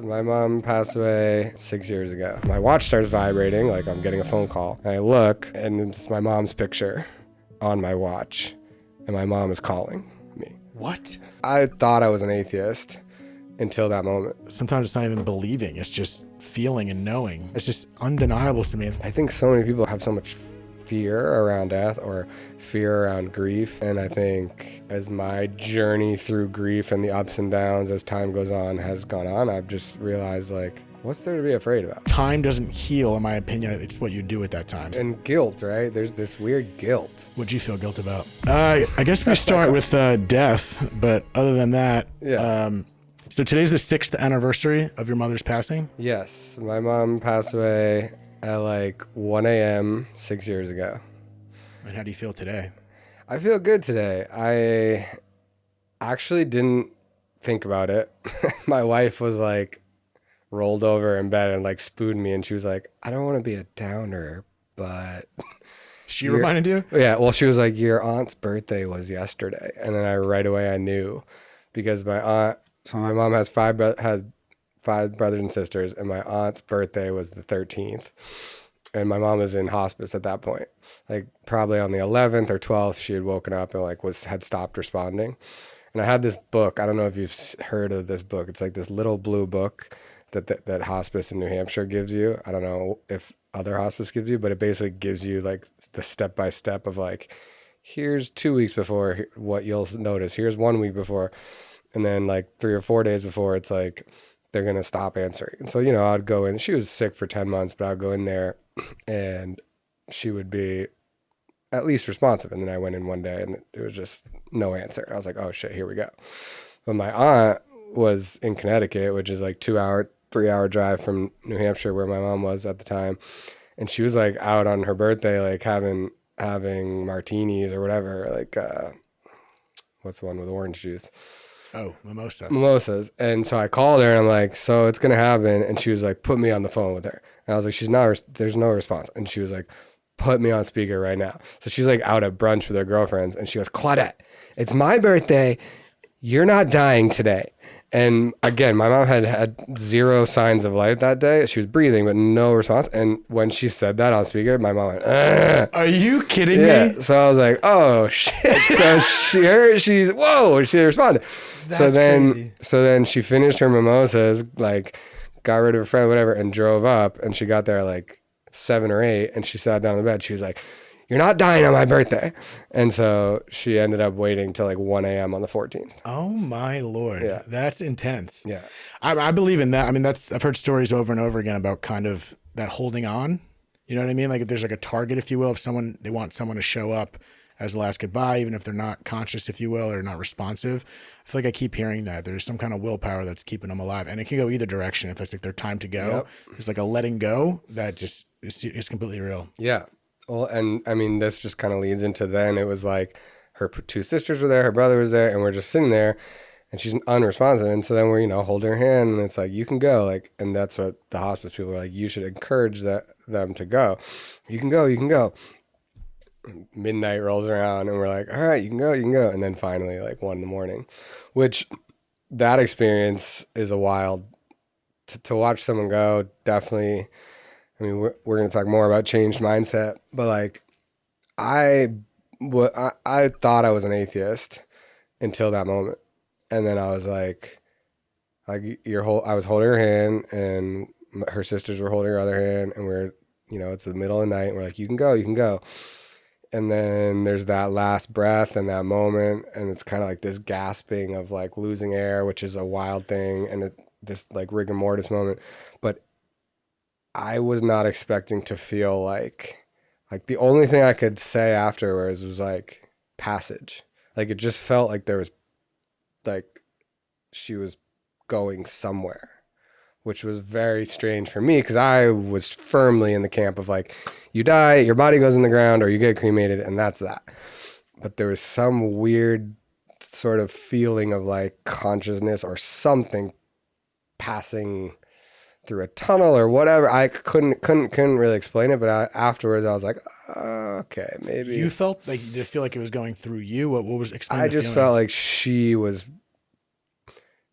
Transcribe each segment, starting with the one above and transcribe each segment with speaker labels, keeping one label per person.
Speaker 1: My mom passed away 6 years ago. My watch starts vibrating, like I'm getting a phone call. And I look, and it's my mom's picture on my watch. And my mom is calling me.
Speaker 2: What?
Speaker 1: I thought I was an atheist until that moment.
Speaker 2: Sometimes it's not even believing. It's just feeling and knowing. It's just undeniable to me.
Speaker 1: I think so many people have so much fear around death or fear around grief. And I think as my journey through grief and the ups and downs as time goes on has gone on, I've just realized, like, what's there to be afraid about?
Speaker 2: Time doesn't heal, in my opinion. It's what you do at that time.
Speaker 1: And guilt, right? There's this weird guilt.
Speaker 2: What'd you feel guilt about? I guess we start with death, but other than that,
Speaker 1: Yeah.
Speaker 2: So today's the 6th anniversary of your mother's passing?
Speaker 1: Yes. My mom passed away at like 1 a.m. 6 years ago.
Speaker 2: And how do you feel today?
Speaker 1: I feel good today. I actually didn't think about it. My wife was like rolled over in bed and like spooned me, and she was like, I don't want to be a downer, but...
Speaker 2: She reminded you?
Speaker 1: Yeah, well, she was like, your aunt's birthday was yesterday. And then right away I knew, because my mom has five brothers and sisters, and my aunt's birthday was the 13th. And my mom was in hospice at that point. Like probably on the 11th or 12th, she had woken up and like had stopped responding. And I had this book. I don't know if you've heard of this book. It's like this little blue book that hospice in New Hampshire gives you. I don't know if other hospice gives you, but it basically gives you like the step-by-step of like, here's 2 weeks before what you'll notice. Here's 1 week before. And then like 3 or 4 days before, it's like, they're going to stop answering. And so, I'd go in. She was sick for 10 months, but I'd go in there and she would be at least responsive. And then I went in one day and it was just no answer. I was like, oh shit, here we go. But my aunt was in Connecticut, which is like 3-hour drive from New Hampshire, where my mom was at the time. And she was like out on her birthday, like having martinis or whatever. Like, what's the one with orange juice?
Speaker 2: Oh, mimosas. And so I called her and I'm like, so it's going to happen. And she was like, put me on the phone with her. And I was like, there's no response. And she was like, put me on speaker right now. So she's like out at brunch with her girlfriends. And she goes, Claudette, it's my birthday. You're not dying today. And again, my mom had zero signs of life that day. She was breathing, but no response. And when she said that on speaker, my mom went, ugh. Are you kidding me?
Speaker 1: So I was like, oh shit. So she responded.
Speaker 2: That's crazy.
Speaker 1: So then she finished her mimosas, like got rid of her friend, whatever, and drove up. And she got there like 7 or 8, and she sat down in the bed. She was like, you're not dying on my birthday. And so she ended up waiting till like 1 a.m. on the 14th.
Speaker 2: Oh my Lord.
Speaker 1: Yeah.
Speaker 2: That's intense.
Speaker 1: Yeah.
Speaker 2: I believe in that. I mean, I've heard stories over and over again about kind of that holding on. You know what I mean? Like if there's like a target, if you will, if they want someone to show up as the last goodbye, even if they're not conscious, if you will, or not responsive. I feel like I keep hearing that there's some kind of willpower that's keeping them alive, and it can go either direction. If it's like their time to go,
Speaker 1: Yep.
Speaker 2: There's like a letting go that just is completely real.
Speaker 1: Yeah. Well, and I mean, this just kind of leads into then it was like her 2 sisters were there, her brother was there, and we're just sitting there and she's unresponsive. And so then we're, holding her hand and it's like, you can go. Like, and that's what the hospice people were like, you should encourage them to go. You can go. Midnight rolls around and we're like, all right, you can go. And then finally like 1 a.m, which that experience is a wild to watch someone go. Definitely. I mean, we're going to talk more about changed mindset, but like I thought I was an atheist until that moment. And then I was like I was holding her hand and her sisters were holding her other hand, and we're, it's the middle of the night and we're like, you can go. And then there's that last breath and that moment. And it's kind of like this gasping of like losing air, which is a wild thing. And this like rigor mortis moment, but I was not expecting to feel like the only thing I could say afterwards was like passage. Like it just felt like there was like she was going somewhere, which was very strange for me because I was firmly in the camp of like, you die, your body goes in the ground or you get cremated and that's that. But there was some weird sort of feeling of like consciousness or something passing through a tunnel or whatever. I couldn't really explain it, but afterwards I was like, okay, maybe.
Speaker 2: You felt like, did it feel like it was going through you? What was explaining?
Speaker 1: I just felt like she was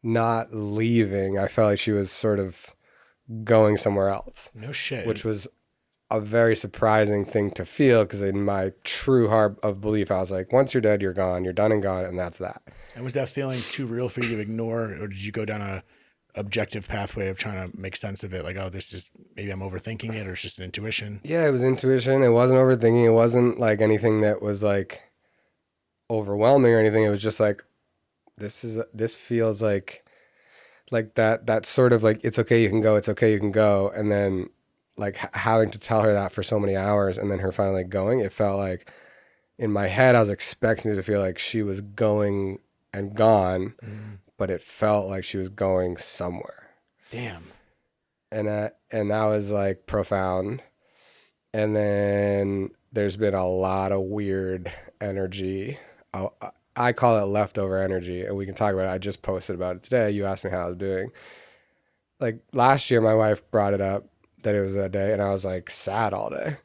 Speaker 2: not leaving. I felt like she was sort of going somewhere else.
Speaker 3: No shit.
Speaker 2: Which was a very surprising thing to feel, because in my true heart of belief, I was like, once you're dead, you're gone. You're done and gone, and that's that.
Speaker 3: And was that feeling too real for you to ignore, or did you go down a objective pathway of trying to make sense of it? Like, oh, this is, maybe I'm overthinking it, or it's just an intuition?
Speaker 2: Yeah, it was intuition. It wasn't overthinking. It wasn't like anything that was like overwhelming or anything. It was just like, this feels like that sort of like, it's okay, you can go, it's okay, you can go. And then like having to tell her that for so many hours, and then her finally going, it felt like in my head, I was expecting it to feel like she was going and gone, but it felt like she was going somewhere.
Speaker 3: Damn.
Speaker 2: And that was like profound. And then there's been a lot of weird energy. I call it leftover energy, and we can talk about it. I just posted about it today. You asked me how I was doing. Like last year, my wife brought it up that it was that day, and I was like sad all day.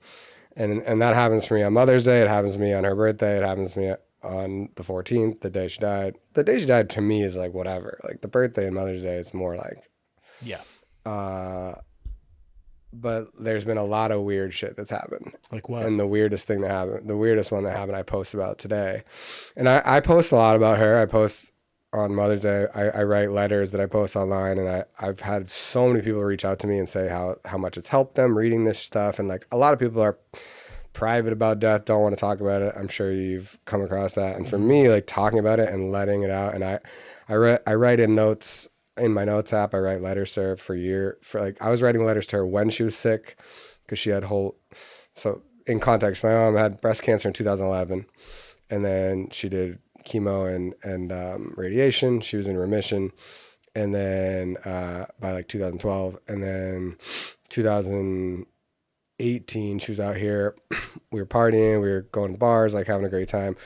Speaker 2: And that happens for me on Mother's Day. It happens to me on her birthday. It happens to me on the 14th, the day she died. The day she died to me is like whatever. Like the birthday and Mother's Day is more like,
Speaker 3: yeah.
Speaker 2: But there's been a lot of weird shit that's happened.
Speaker 3: Like what?
Speaker 2: And the weirdest one that happened, I post about today. And I post a lot about her. I post on Mother's Day. I write letters that I post online, and I've had so many people reach out to me and say how much it's helped them reading this stuff. And like a lot of people are private about death, don't want to talk about it. I'm sure you've come across that. And for me, like talking about it and letting it out, and I write in notes. In my notes app, I write letters to her I was writing letters to her when she was sick, because she had so in context, my mom had breast cancer in 2011, and then she did chemo and radiation. She was in remission. And then by like 2012, and then 2018, she was out here. We were partying, we were going to bars, like having a great time.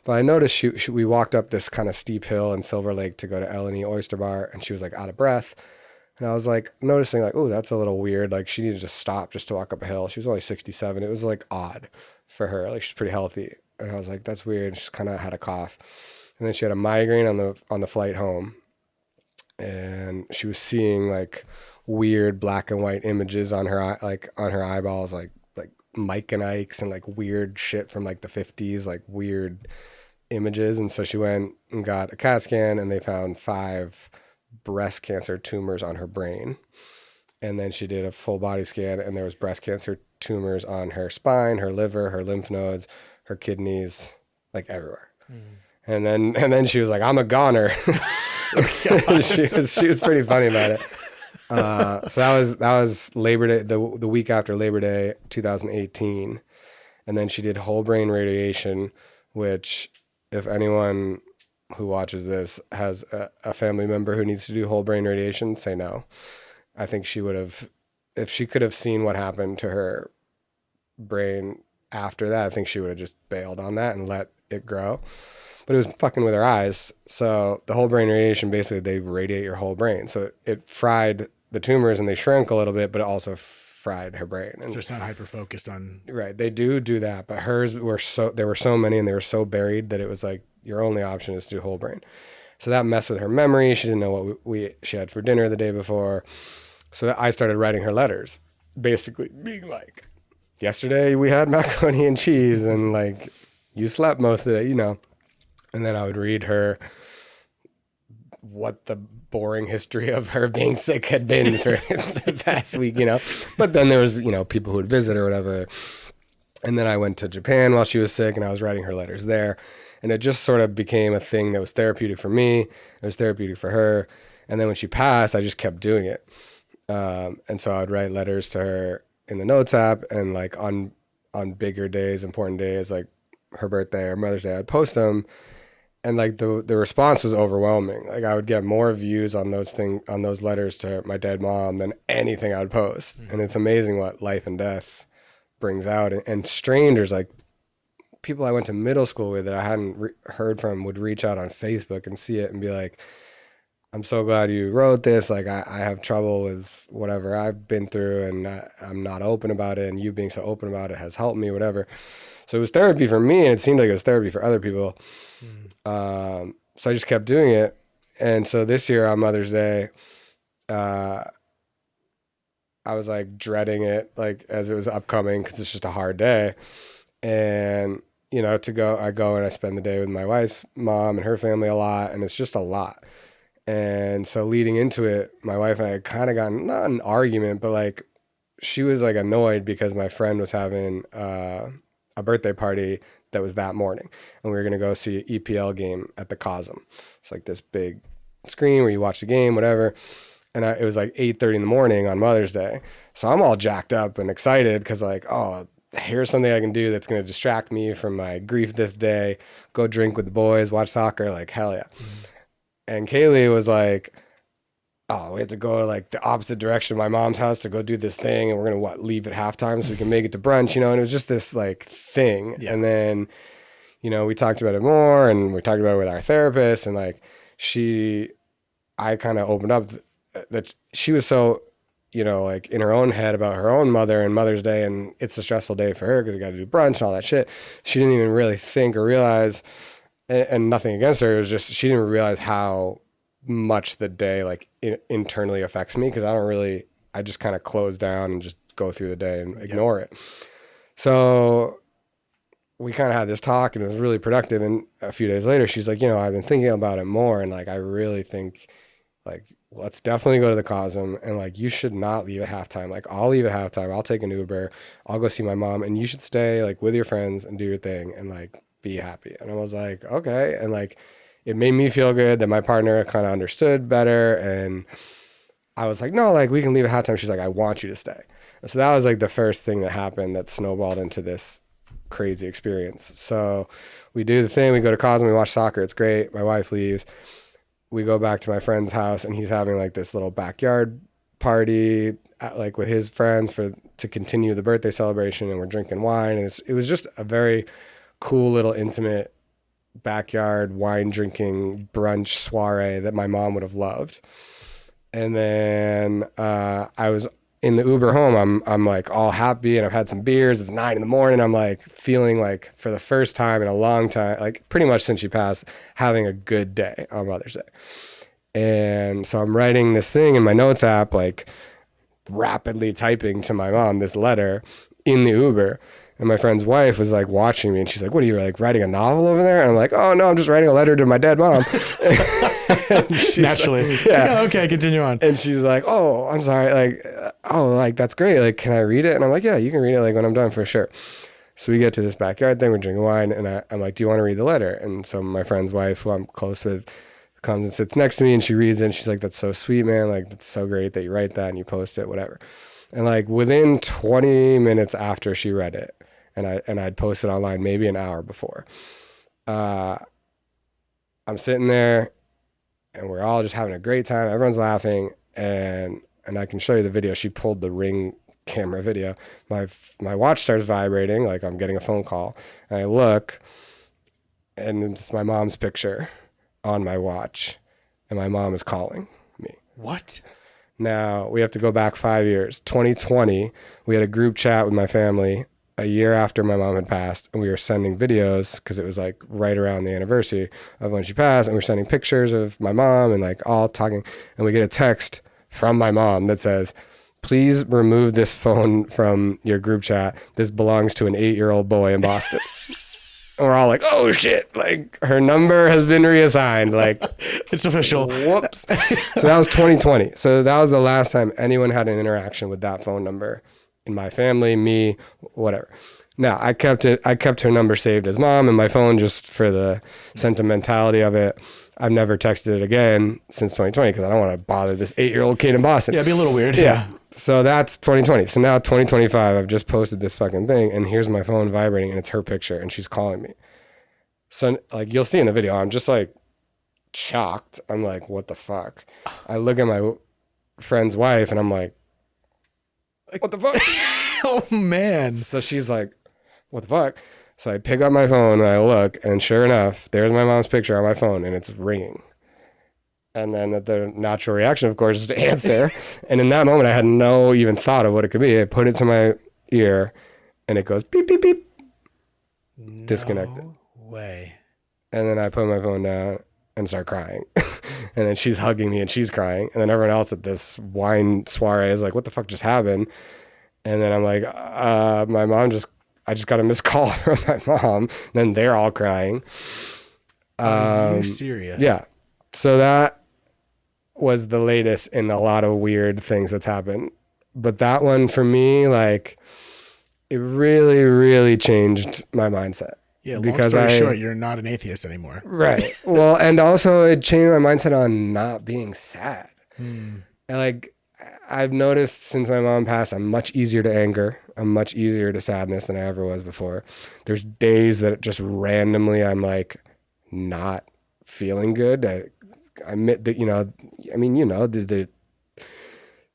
Speaker 2: But I noticed we walked up this kind of steep hill in Silver Lake to go to L&E Oyster Bar, and she was like out of breath. And I was like noticing like, oh, that's a little weird. Like she needed to stop just to walk up a hill. She was only 67. It was like odd for her. Like she's pretty healthy. And I was like, that's weird. She kind of had a cough. And then she had a migraine on the flight home. And she was seeing like weird black and white images on her eyeballs, like Mike and Ike's and like weird shit from like the 50s, like weird images. And so she went and got a CAT scan, and they found 5 breast cancer tumors on her brain. And then she did a full body scan, and there was breast cancer tumors on her spine, her liver, her lymph nodes, her kidneys, like everywhere. And then she was like, I'm a goner. she was pretty funny about it. So that was Labor Day, the week after Labor Day 2018. And then she did whole brain radiation, which if anyone who watches this has a family member who needs to do whole brain radiation, say no. I think she would have, if she could have seen what happened to her brain after that, I think she would have just bailed on that and let it grow. But it was fucking with her eyes. So the whole brain radiation, basically they radiate your whole brain. So it fried the tumors and they shrank a little bit, but it also fried her brain. And
Speaker 3: so it's not hyper focused on.
Speaker 2: Right. They do that, but hers there were so many and they were so buried that it was like your only option is to do whole brain. So that messed with her memory. She didn't know what she had for dinner the day before. So I started writing her letters, basically being like, yesterday we had macaroni and cheese, and like you slept most of the day, you know. And then I would read her what the boring history of her being sick had been for the past week, you know. But then there was, you know, people who would visit or whatever. And then I went to Japan while she was sick, and I was writing her letters there. And it just sort of became a thing that was therapeutic for me. It was therapeutic for her. And then when she passed, I just kept doing it. And so I would write letters to her in the notes app, and like on bigger days, important days, like her birthday or Mother's Day, I'd post them. And like the response was overwhelming. Like I would get more views on those letters to my dead mom than anything I would post. Mm-hmm. And it's amazing what life and death brings out. And strangers, like people I went to middle school with that I hadn't heard from, would reach out on Facebook and see it and be like, I'm so glad you wrote this. Like I have trouble with whatever I've been through, and I'm not open about it. And you being so open about it has helped me, whatever. So it was therapy for me, and it seemed like it was therapy for other people. So I just kept doing it. And so this year on Mother's Day, I was like dreading it, like as it was upcoming, because it's just a hard day. And you know, I go and I spend the day with my wife's mom and her family a lot, and it's just a lot. And so leading into it, my wife and I had kind of gotten, not an argument, but like she was like annoyed because my friend was having a birthday party that was that morning, and we were gonna go see an EPL game at the Cosm. It's like this big screen where you watch the game, whatever. And it was like 8:30 in the morning on Mother's Day, so I'm all jacked up and excited because like, oh, here's something I can do that's gonna distract me from my grief this day. Go drink with the boys, watch soccer, like hell yeah. And Kaylee was like, oh, we have to go like the opposite direction of my mom's house to go do this thing. And we're going to leave at halftime so we can make it to brunch, you know? And it was just this like thing. Yeah. And then, you know, we talked about it more and we talked about it with our therapist, and like I kind of opened up that she was so, you know, like in her own head about her own mother and Mother's Day. And it's a stressful day for her because we got to do brunch and all that shit. She didn't even really think or realize, and nothing against her, it was just she didn't realize how much the day like internally affects me, because I just kind of close down and just go through the day and ignore it. So we kind of had this talk and it was really productive, and a few days later she's like, you know, I've been thinking about it more, and like I really think like let's definitely go to the Cosm, and like you should not leave at halftime. Like I'll leave at halftime, I'll take an Uber, I'll go see my mom, and you should stay like with your friends and do your thing and like be happy. And I was like, okay. And like it made me feel good that my partner kind of understood better. And I was like, no, like we can leave at halftime. She's like, I want you to stay. And so that was like the first thing that happened that snowballed into this crazy experience. So we do the thing, we go to Cosmo, we watch soccer. It's great. My wife leaves. We go back to my friend's house, and he's having like this little backyard party like with his friends to continue the birthday celebration. And we're drinking wine. And it was just a very cool little intimate backyard wine drinking brunch soiree that my mom would have loved. And then I was in the Uber home. I'm like all happy, and I've had some beers. It's 9 a.m. I'm like feeling like for the first time in a long time, like pretty much since she passed, having a good day on Mother's Day. And so I'm writing this thing in my notes app, like rapidly typing to my mom this letter in the Uber. And my friend's wife was like watching me, and she's like, what are you, like writing a novel over there? And I'm like, oh no, I'm just writing a letter to my dead mom.
Speaker 3: Naturally.
Speaker 2: Like, yeah.
Speaker 3: Like, oh, okay, continue on.
Speaker 2: And she's like, oh, I'm sorry. Like, oh, like that's great. Like, can I read it? And I'm like, yeah, you can read it like when I'm done for sure. So we get to this backyard thing, we're drinking wine, and I'm like, do you want to read the letter? And so my friend's wife, who I'm close with, comes and sits next to me, and she reads it, and she's like, that's so sweet, man. Like, that's so great that you write that and you post it, whatever. And like within 20 minutes after she read it, and I'd posted online maybe an hour before, I'm sitting there and we're all just having a great time. Everyone's laughing, and I can show you the video. She pulled the Ring camera video. My watch starts vibrating, like I'm getting a phone call, and I look, and it's my mom's picture on my watch, and my mom is calling me.
Speaker 3: What?
Speaker 2: Now we have to go back 5 years. 2020, we had a group chat with my family a year after my mom had passed, and we were sending videos because it was like right around the anniversary of when she passed, and we're sending pictures of my mom and like all talking, and we get a text from my mom that says, please remove this phone from your group chat. This belongs to an 8-year-old boy in Boston. And we're all like, oh shit, like her number has been reassigned. Like
Speaker 3: it's official.
Speaker 2: Whoops. So that was 2020. So that was the last time anyone had an interaction with that phone number in my family, me, whatever. Now I kept her number saved as mom in my phone just for the sentimentality of it. I've never texted it again since 2020 because I don't want to bother this 8-year-old kid in Boston.
Speaker 3: Yeah, it'd be a little weird.
Speaker 2: Yeah. So that's 2020. So now 2025, I've just posted this fucking thing, and here's my phone vibrating, and it's her picture, and she's calling me. So like you'll see in the video, I'm just like shocked. I'm like, what the fuck? I look at my friend's wife, and I'm like, what the fuck?
Speaker 3: Oh man.
Speaker 2: So she's like, what the fuck? So I pick up my phone and I look, and sure enough, there's my mom's picture on my phone, and it's ringing. And then the natural reaction, of course, is to answer. And in that moment, I had no even thought of what it could be. I put it to my ear, and it goes beep, beep, beep. Disconnected.
Speaker 3: No way.
Speaker 2: And then I put my phone down, and start crying. And then she's hugging me and she's crying. And then everyone else at this wine soiree is like, what the fuck just happened? And then I'm like, I just got a missed call from my mom. And then they're all crying.
Speaker 3: Are you serious?
Speaker 2: Yeah. So that was the latest in a lot of weird things that's happened. But that one for me, like, it really, really changed my mindset.
Speaker 3: Yeah, because long story short, you're not an atheist anymore.
Speaker 2: Right. Well, and also it changed my mindset on not being sad. And like, I've noticed since my mom passed, I'm much easier to anger. I'm much easier to sadness than I ever was before. There's days that just randomly I'm like not feeling good. I admit that,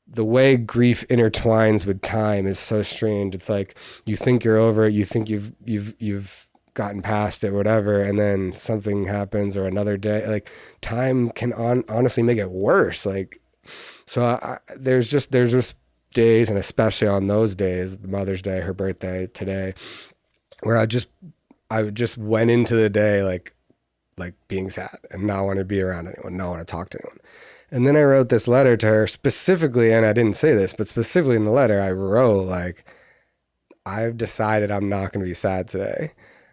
Speaker 2: the way grief intertwines with time is so strange. It's like you think you're over it, you think you've gotten past it, whatever, and then something happens or another day. Like time can honestly make it worse. Like, so there's just days, and especially on those days, Mother's Day, her birthday, today, where I just went into the day like being sad and not want to be around anyone, not want to talk to anyone. And then I wrote this letter to her specifically, and I didn't say this, but specifically in the letter I wrote, like, I've decided I'm not going to be sad today.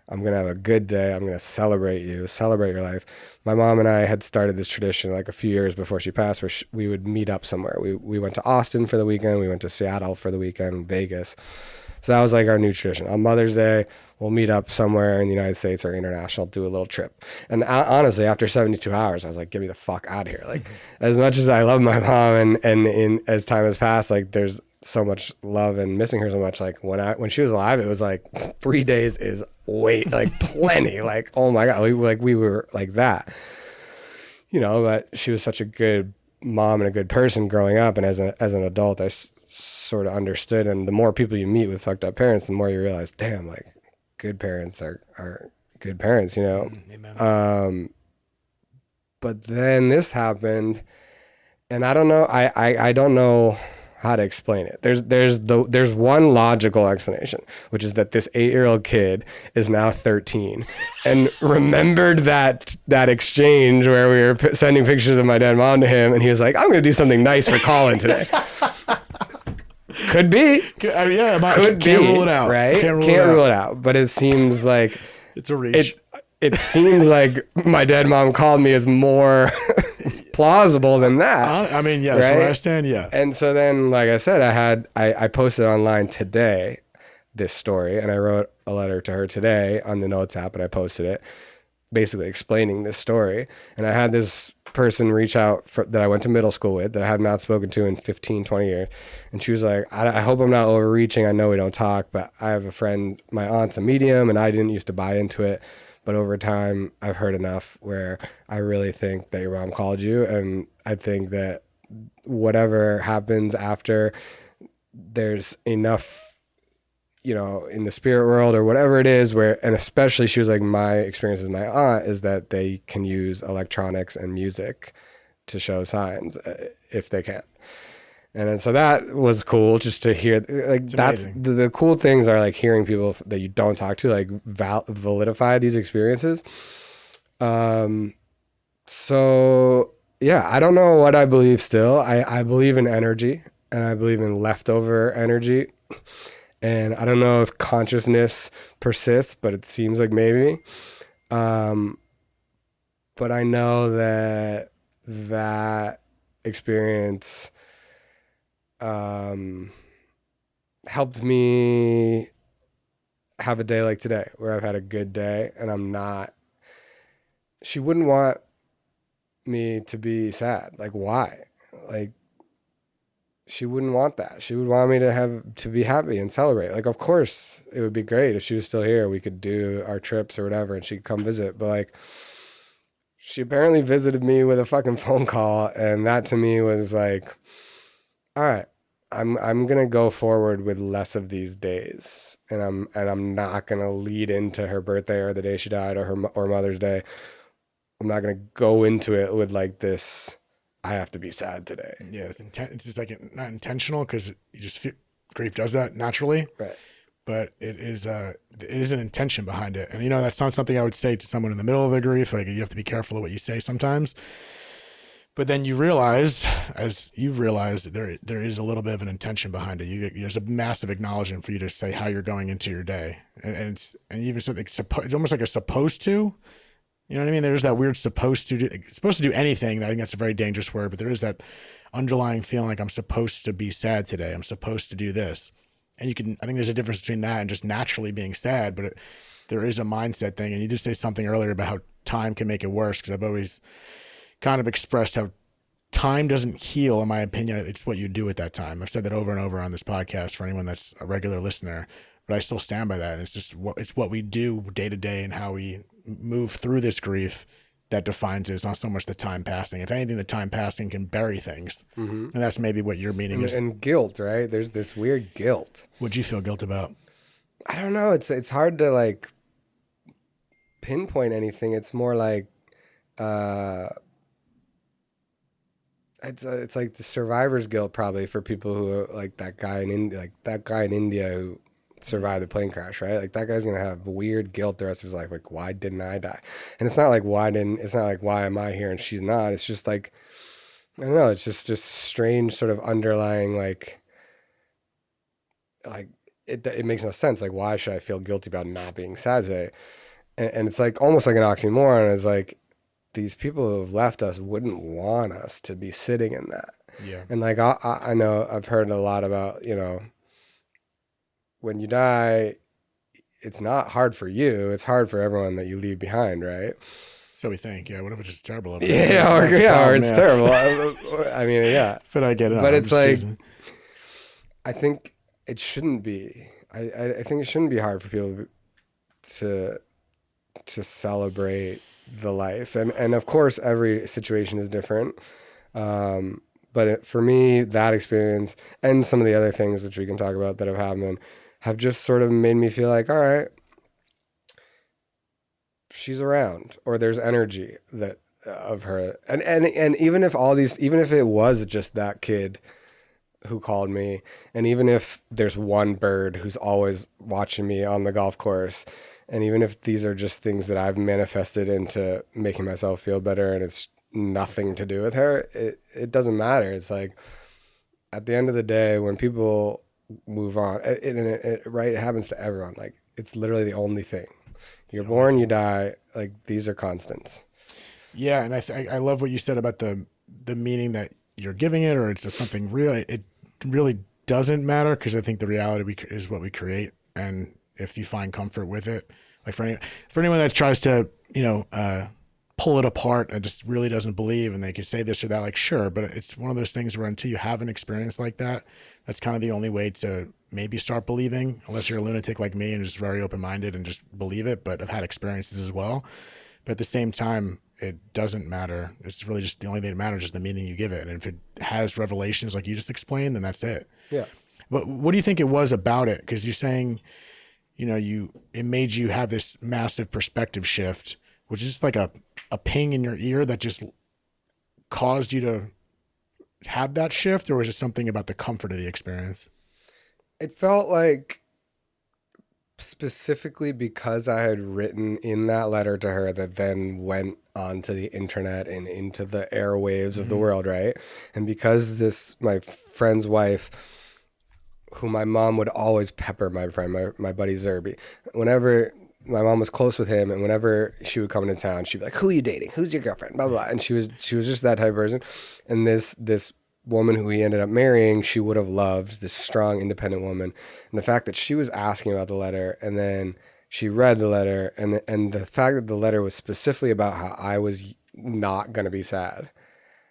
Speaker 2: I'm going to have a good day. I'm going to celebrate you, celebrate your life. My mom and I had started this tradition like a few years before she passed, where we would meet up somewhere. We went to Austin for the weekend. We went to Seattle for the weekend, Vegas. So that was like our new tradition. On Mother's Day, we'll meet up somewhere in the United States or international, do a little trip. And honestly, after 72 hours, I was like, get me the fuck out of here. Like, as much as I love my mom and as time has passed, like, there's so much love and missing her so much. Like, when she was alive, it was like 3 days is like plenty. Like, oh my God, we were like that, but she was such a good mom and a good person growing up. And as an adult, I sort of understood. And the more people you meet with fucked up parents, the more you realize, damn, like, good parents are good parents,
Speaker 3: Amen.
Speaker 2: But then this happened, and I don't know, I don't know how to explain it. There's one logical explanation, which is that this 8-year-old kid is now 13 and remembered that exchange where we were sending pictures of my dad and mom to him, and he was like, I'm going to do something nice for Colin today. Could be.
Speaker 3: Can't rule it out.
Speaker 2: Right? Can't rule it out. But it seems like
Speaker 3: it's a reach.
Speaker 2: It seems like my dead mom called me is more plausible than that.
Speaker 3: I mean, yes, right? Where I stand, yeah.
Speaker 2: And so then, like I said, I posted online today this story, and I wrote a letter to her today on the Notes app, and I posted it, basically explaining this story. And I had this person reach out that I went to middle school with, that I had not spoken to in 15, 20 years. And she was like, I hope I'm not overreaching. I know we don't talk, but I have a friend, my aunt's a medium, and I didn't used to buy into it. But over time, I've heard enough where I really think that your mom called you. And I think that whatever happens after, there's enough, in the spirit world or whatever it is, where, and especially she was like, my experience with my aunt is that they can use electronics and music to show signs if they can. And then, so that was cool just to hear. Like, that's the cool things are like hearing people that you don't talk to, like, validify these experiences. So yeah, I don't know what I believe still. I believe in energy, and I believe in leftover energy. And I don't know if consciousness persists, but it seems like maybe. But I know that experience helped me have a day like today, where I've had a good day, and she wouldn't want me to be sad. Like, why? Like, she wouldn't want that. She would want me to be happy and celebrate. Like, of course it would be great if she was still here. We could do our trips or whatever, and she could come visit. But like, she apparently visited me with a fucking phone call, and that to me was like, all right, I'm gonna go forward with less of these days, and I'm not gonna lead into her birthday or the day she died or Mother's Day. I'm not gonna go into it with like this, I have to be sad today.
Speaker 3: Yeah, it's just like not intentional, because you just feel grief does that naturally.
Speaker 2: Right.
Speaker 3: but it is an intention behind it. And that's not something I would say to someone in the middle of their grief. Like, you have to be careful of what you say sometimes. But then you realize, as you've realized, that there is a little bit of an intention behind it. There's a massive acknowledgement for you to say how you're going into your day, and even so, it's almost like a supposed to. You know what I mean? There's that weird supposed to do anything. I think that's a very dangerous word, but there is that underlying feeling like I'm supposed to be sad today. I'm supposed to do this, and I think there's a difference between that and just naturally being sad. But there is a mindset thing, and you did say something earlier about how time can make it worse, because I've always kind of expressed how time doesn't heal, in my opinion. It's what you do at that time. I've said that over and over on this podcast for anyone that's a regular listener, but I still stand by that. And it's just what we do day to day and how we move through this grief that defines it. It's not so much the time passing. If anything, the time passing can bury things. Mm-hmm. And that's maybe what your meaning is.
Speaker 2: And guilt, right? There's this weird guilt.
Speaker 3: What'd you feel guilt about?
Speaker 2: I don't know. It's hard to like pinpoint anything. It's more like, it's like the survivor's guilt probably for people who are like that guy in India who survived the plane crash, right? Like that guy's gonna have weird guilt the rest of his life. Like, why didn't I die? And it's not like why am I here and she's not? It's just like, I don't know. It's just strange sort of underlying like it makes no sense. Like, why should I feel guilty about not being sad today? And it's like almost like an oxymoron. It's like, these people who have left us wouldn't want us to be sitting in that.
Speaker 3: Yeah.
Speaker 2: And like, I know I've heard a lot about, when you die, it's not hard for you. It's hard for everyone that you leave behind, right?
Speaker 3: So we think, yeah. What if it's just terrible?
Speaker 2: Or it's terrible. I mean, yeah.
Speaker 3: But I get it.
Speaker 2: But it's like, I think it shouldn't be. I think it shouldn't be hard for people to celebrate the life. And of course, every situation is different. But for me, that experience and some of the other things which we can talk about that have happened have just sort of made me feel like, all right, she's around, or there's energy that of her. And even if it was just that kid who called me, and even if there's one bird who's always watching me on the golf course, and even if these are just things that I've manifested into making myself feel better and it's nothing to do with her, it doesn't matter. It's like, at the end of the day, when people move on, it happens to everyone. Like, it's literally the only thing. You're born, you die. Like, these are constants.
Speaker 3: Yeah, and I love what you said about the meaning that you're giving it, or it's just something real. It really doesn't matter, because I think the reality is what we create. And if you find comfort with it, like for anyone that tries to, pull it apart and just really doesn't believe, and they could say this or that, like, sure, but it's one of those things where until you have an experience like that, that's kind of the only way to maybe start believing, unless you're a lunatic like me and just very open-minded and just believe it. But I've had experiences as well. But at the same time, it doesn't matter. It's really just the only thing that matters is the meaning you give it. And if it has revelations like you just explained, then that's it.
Speaker 2: Yeah.
Speaker 3: But what do you think it was about it? Because you're saying, it made you have this massive perspective shift, which is just like a ping in your ear that just caused you to have that shift, or was it something about the comfort of the experience?
Speaker 2: It felt like, specifically because I had written in that letter to her that then went onto the internet and into the airwaves of the world, right? And because my friend's wife, who my mom would always pepper, my friend, my buddy Zerby, whenever my mom was close with him, and whenever she would come into town, she'd be like, "Who are you dating? Who's your girlfriend?" Blah, blah, blah. And she was just that type of person. And this woman who he ended up marrying, she would have loved, this strong, independent woman. And the fact that she was asking about the letter, and then she read the letter, and the fact that the letter was specifically about how I was not going to be sad,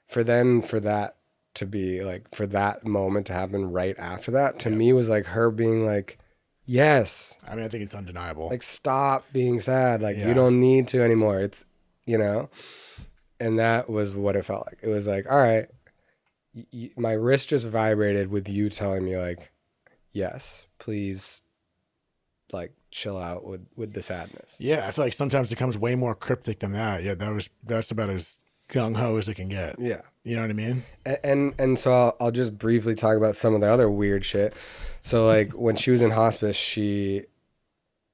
Speaker 2: for that to be like, for that moment to happen right after that, to me was like her being like, yes.
Speaker 3: I mean, I think it's undeniable.
Speaker 2: Like, stop being sad. Like, you don't need to anymore. It's, and that was what it felt like. It was like, all right, my wrist just vibrated with you telling me, like, yes, please, like, chill out with the sadness.
Speaker 3: Yeah, I feel like sometimes it comes way more cryptic than that. Yeah, that's about as gung-ho as it can get.
Speaker 2: Yeah.
Speaker 3: You know what I mean?
Speaker 2: And so I'll just briefly talk about some of the other weird shit. So like when she was in hospice, she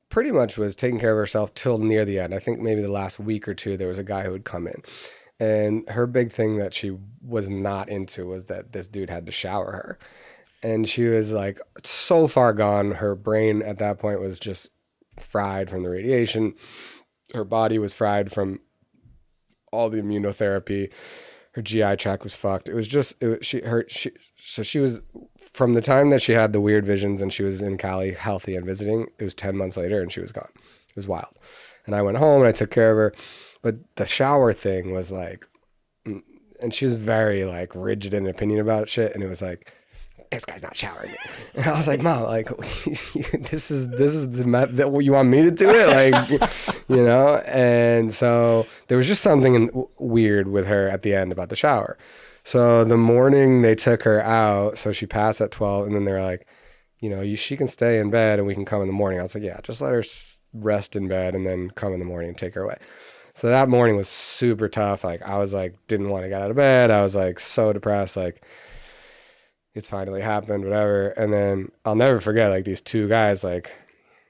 Speaker 2: pretty much was taking care of herself till near the end. I think maybe the last week or two, there was a guy who would come in. And her big thing that she was not into was that this dude had to shower her. And she was like so far gone. Her brain at that point was just fried from the radiation. Her body was fried from all the immunotherapy. Her GI tract was fucked. It was just, so she was, from the time that she had the weird visions and she was in Cali healthy and visiting, it was 10 months later and she was gone. It was wild. And I went home and I took care of her. But the shower thing was like, and she was very like rigid in opinion about shit. And it was like, this guy's not showering me. And I was like, Mom, like, this is the method that you want me to do it? Like, you know? And so there was just something weird with her at the end about the shower. So the morning they took her out, so she passed at 12, and then they're like, you know, she can stay in bed and we can come in the morning. I was like, yeah, just let her rest in bed and then come in the morning and take her away. So that morning was super tough. Like, I was like, didn't want to get out of bed. I was like so depressed, like, it's finally happened, whatever. And then I'll never forget, like, these two guys, like,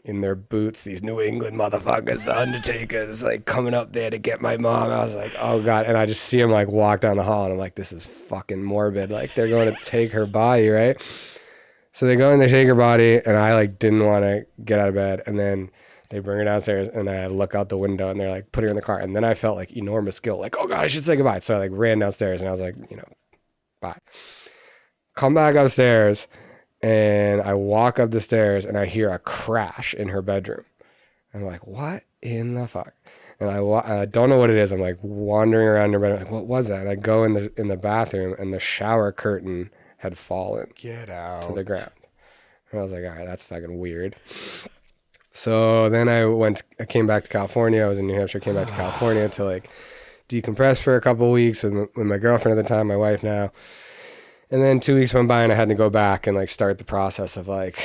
Speaker 2: in their boots, these New England motherfuckers, the Undertakers, like, coming up there to get my mom. I was like, oh, God. And I just see them, like, walk down the hall, and I'm like, this is fucking morbid. Like, they're going to take her body, right? So they go and they take her body, and I, like, didn't want to get out of bed. And then they bring her downstairs, and I look out the window, and they're, like, put her in the car. And then I felt, like, enormous guilt. Like, oh, God, I should say goodbye. So I, like, ran downstairs, and I was like, you know, bye. Come back upstairs, and I walk up the stairs, and I hear a crash in her bedroom. I'm like, what in the fuck? And I don't know what it is. I'm like wandering around her bedroom, like, what was that? And I go in the bathroom, and the shower curtain had fallen.
Speaker 3: Get out.
Speaker 2: To the ground. And I was like, all right, that's fucking weird. So then I came back to California. I was in New Hampshire, came back to California to like decompress for a couple of weeks with my girlfriend at the time, my wife now. And then 2 weeks went by and I had to go back and like start the process of like,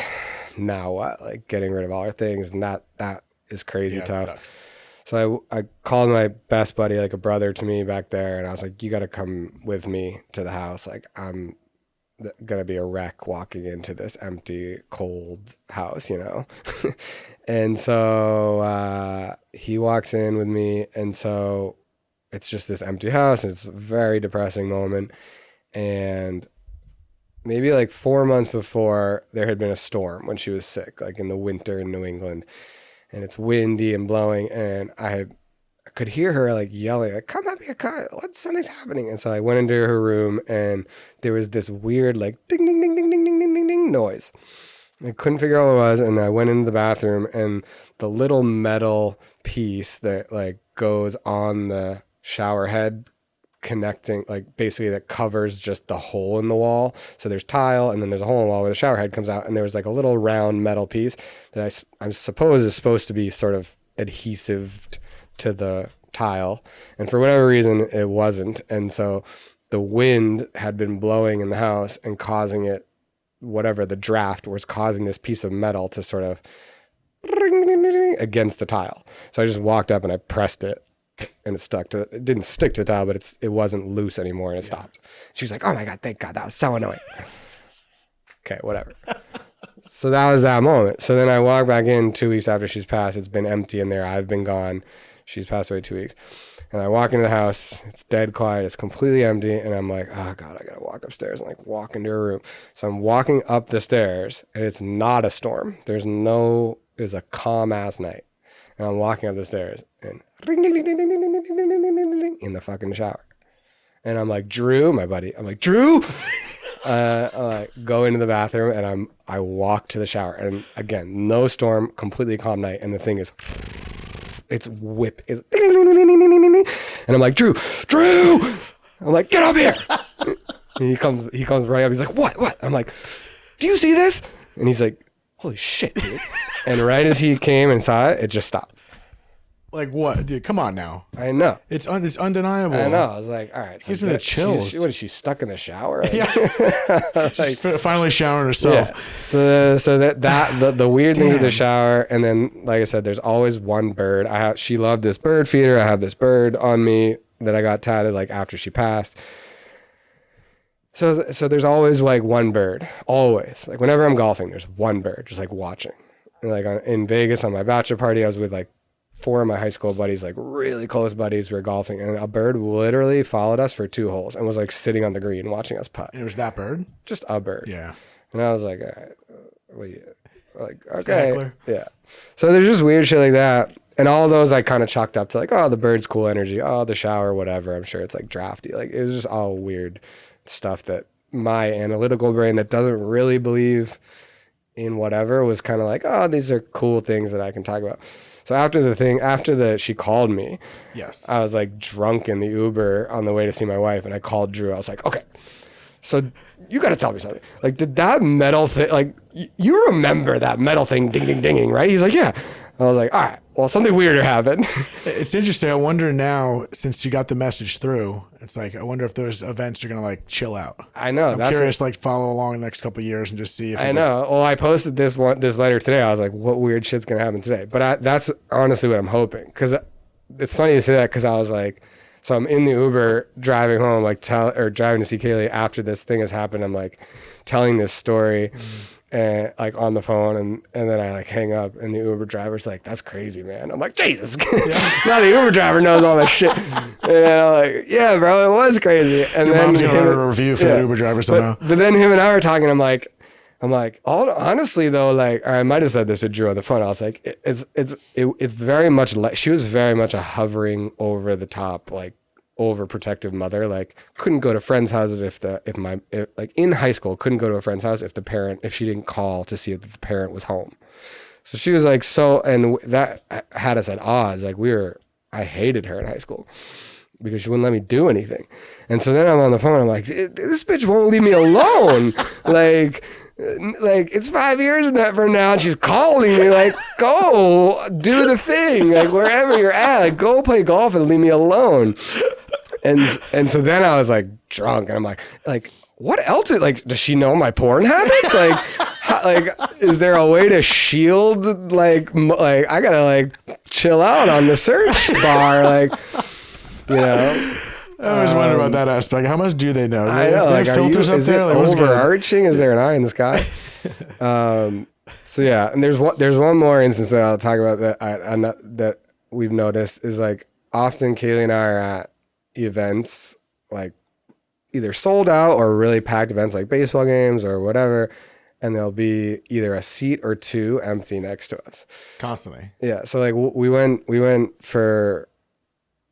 Speaker 2: now what? Like getting rid of all our things. And that is crazy tough. So I called my best buddy, like a brother to me back there. And I was like, you got to come with me to the house. Like I'm going to be a wreck walking into this empty, cold house, you know? And so he walks in with me. And so it's just this empty house. And it's a very depressing moment. And maybe like 4 months before, there had been a storm when she was sick, like in the winter in New England. And it's windy and blowing. And I could hear her like yelling, like, come up here, something's happening. And so I went into her room and there was this weird like ding, ding, ding, ding, ding, ding, ding, ding, ding noise. I couldn't figure out what it was. And I went into the bathroom and the little metal piece that like goes on the shower head connecting, like basically that covers just the hole in the wall. So there's tile and then there's a hole in the wall where the shower head comes out, and there was like a little round metal piece that I suppose is supposed to be sort of adhesive to the tile, and for whatever reason it wasn't. And so the wind had been blowing in the house and causing it, whatever the draft was causing this piece of metal to sort of against the tile. So I just walked up and I pressed it, and it didn't stick to the tile, but it wasn't loose anymore, and it stopped. She was like, oh my God, thank God, that was so annoying. Okay, whatever. So that was that moment. So then I walk back in 2 weeks after she's passed. It's been empty in there. I've been gone. She's passed away 2 weeks. And I walk into the house. It's dead quiet. It's completely empty. And I'm like, oh God, I got to walk upstairs and like walk into her room. So I'm walking up the stairs, and it's not a storm. It's a calm ass night. And I'm walking up the stairs, and ring, ding, ding, ding, ding, ding, ding, ding, ding, ding, ding, ding, in the fucking shower. And I'm like, Drew, my buddy. I'm like, Drew. I go into the bathroom, and I walk to the shower, and again, no storm, completely calm night. And the thing is, it's whip, it's ding, ding, ding, ding, ding, ding, ding. And I'm like, Drew. I'm like, get up here. And he comes right up. He's like, what? I'm like, do you see this? And he's like, holy shit, dude. And right as he came and saw it, it just stopped.
Speaker 3: Like what? Dude, come on now.
Speaker 2: I know.
Speaker 3: It's undeniable.
Speaker 2: I know. I was like, all right. So
Speaker 3: gives me the chills.
Speaker 2: What is she stuck in the shower? Like,
Speaker 3: yeah. She's finally showering herself.
Speaker 2: Yeah. So the weird thing with the shower, and then like I said, there's always one bird. She loved this bird feeder. I have this bird on me that I got tatted like after she passed. So there's always like one bird, always. Like whenever I'm golfing, there's one bird just like watching. And like in Vegas on my bachelor party, I was with like 4 of my high school buddies, like really close buddies. We were golfing, and a bird literally followed us for 2 holes and was like sitting on the green watching us putt.
Speaker 3: And it was that bird?
Speaker 2: Just a bird.
Speaker 3: Yeah.
Speaker 2: And I was like, all right, like okay,
Speaker 3: Heckler?
Speaker 2: yeah. So there's just weird shit like that, and all those I kind of chalked up to like, oh, the bird's cool energy, oh, the shower, whatever. I'm sure it's like drafty. Like it was just all weird stuff that my analytical brain that doesn't really believe in whatever was kind of like, oh, these are cool things that I can talk about. So after she called me,
Speaker 3: yes,
Speaker 2: I was like drunk in the Uber on the way to see my wife, and I called Drew. I was like, okay, so you got to tell me something. Like, did that metal thing, like, you remember that metal thing ding, ding, dinging, right? He's like, yeah. I was like, all right, well, something weirder happened.
Speaker 3: It's interesting. I wonder now, since you got the message through, it's like, I wonder if those events are going to like chill out.
Speaker 2: I know.
Speaker 3: I'm curious, like follow along the next couple of years and just see if
Speaker 2: I know. Well, I posted this letter today. I was like, what weird shit's going to happen today? But that's honestly what I'm hoping. Because it's funny to say that, because I was like, so I'm in the Uber driving home, like driving to see Kaylee after this thing has happened. I'm like telling this story. And like on the phone, and then I like hang up, and the Uber driver's like, "That's crazy, man." I'm like, "Jesus!" Now the Uber driver knows all this shit. And I'm like, "Yeah, bro, it was crazy." And
Speaker 3: your
Speaker 2: then
Speaker 3: mom's gonna write a review for that Uber driver somehow.
Speaker 2: But then him and I were talking. I'm like, honestly though, like, or I might have said this to Drew on the phone. I was like, it's very much like she was very much a hovering over the top, like overprotective mother. Like couldn't go to friends' houses if like in high school couldn't go to a friend's house if she didn't call to see if the parent was home. So she was like, and that had us at odds. Like I hated her in high school because she wouldn't let me do anything. And so then I'm on the phone, I'm like, this bitch won't leave me alone. like it's 5 years from now, and she's calling me like, go do the thing, like wherever you're at, like go play golf and leave me alone. And so then I was like drunk, and I'm like what else? Like, does she know my porn habits? Like, is there a way to shield? Like I gotta like chill out on the search bar, like, you know.
Speaker 3: I always wonder about that aspect. How much do they know?
Speaker 2: I know. Like,
Speaker 3: filters up there? Like,
Speaker 2: overarching? Is there an eye in the sky? So yeah, and there's one more instance that I'll talk about that we've noticed is like often Kaylee and I are at events like either sold out or really packed events like baseball games or whatever, and there'll be either a seat or 2 empty next to us
Speaker 3: constantly.
Speaker 2: Yeah. So like we went for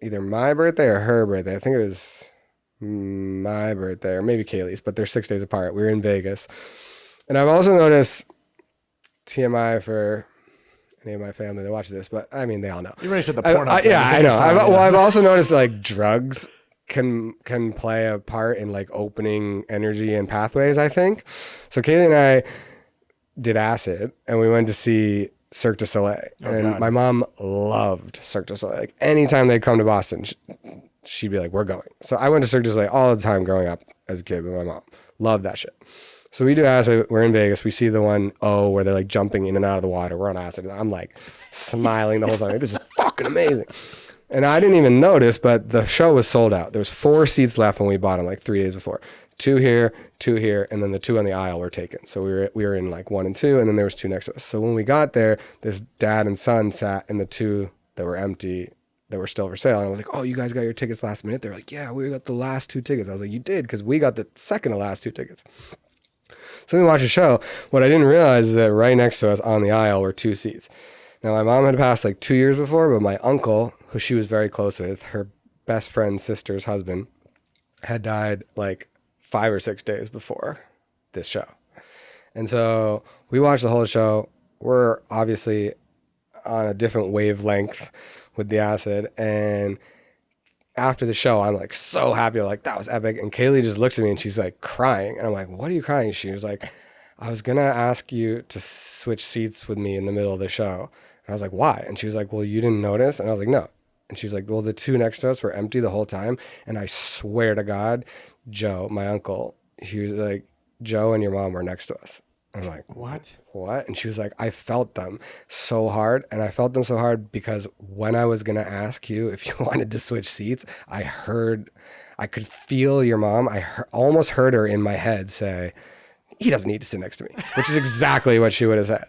Speaker 2: either my birthday or her birthday. I think it was my birthday or maybe Kaylee's, but they're 6 days apart. We were in Vegas. And I've also noticed, TMI for any of my family that watches this, but I mean, they all know.
Speaker 3: You already said the porn.
Speaker 2: Yeah, I know. I've also noticed like drugs can play a part in like opening energy and pathways, I think. So Kaylee and I did acid, and we went to see Cirque du Soleil. And my mom loved Cirque du Soleil. Like anytime they'd come to Boston, she'd be like, we're going. So I went to Cirque du Soleil all the time growing up as a kid with my mom. Loved that shit. So we do acid. We're in Vegas. We see the one, where they're like jumping in and out of the water. We're on acid. I'm like smiling the whole time. Like, this is fucking amazing. And I didn't even notice, but the show was sold out. There was 4 seats left when we bought them like 3 days before. 2 here, 2 here, and then the 2 on the aisle were taken. So we were in like 1 and 2, and then there was 2 next to us. So when we got there, this dad and son sat in the 2 that were empty, that were still for sale. And I was like, oh, you guys got your tickets last minute? They're like, yeah, we got the last 2 tickets. I was like, you did? Because we got the second to last 2 tickets. So we watched the show. What I didn't realize is that right next to us on the aisle were 2 seats. Now, my mom had passed like 2 years before, but my uncle, who she was very close with, her best friend's sister's husband, had died like 5 or 6 days before this show. And so we watched the whole show. We're obviously on a different wavelength with the acid. And after the show, I'm like so happy. Like, that was epic. And Kaylee just looks at me and she's like crying. And I'm like, what are you crying? She was like, I was going to ask you to switch seats with me in the middle of the show. And I was like, why? And she was like, well, you didn't notice? And I was like, no. And she's like, well, the 2 next to us were empty the whole time. And I swear to God, Joe, my uncle, he was like, Joe and your mom were next to us. And
Speaker 1: I was like,
Speaker 3: What?
Speaker 1: What? And she was like, I felt them so hard. And I felt them so hard because when I was going to ask you if you wanted to switch seats, I could feel your mom. Almost heard her in my head say, he doesn't need to sit next to me, which is exactly what she would have said.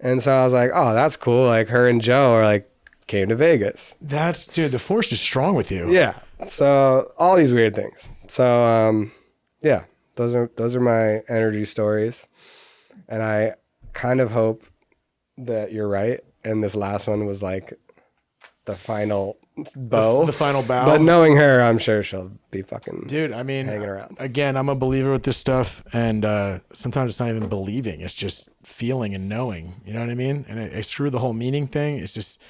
Speaker 1: And so I was like, oh, that's cool. Like her and Joe are like, came to Vegas.
Speaker 3: Dude, the force is strong with you.
Speaker 1: Yeah. So all these weird things. So, yeah, those are my energy stories. And I kind of hope that you're right. And this last one was like the final bow.
Speaker 3: The final bow.
Speaker 1: But knowing her, I'm sure she'll be fucking
Speaker 3: Dude, I mean,
Speaker 1: hanging around.
Speaker 3: Again, I'm a believer with this stuff. And sometimes it's not even believing. It's just feeling and knowing. You know what I mean? And it's screw the whole meaning thing. It's just...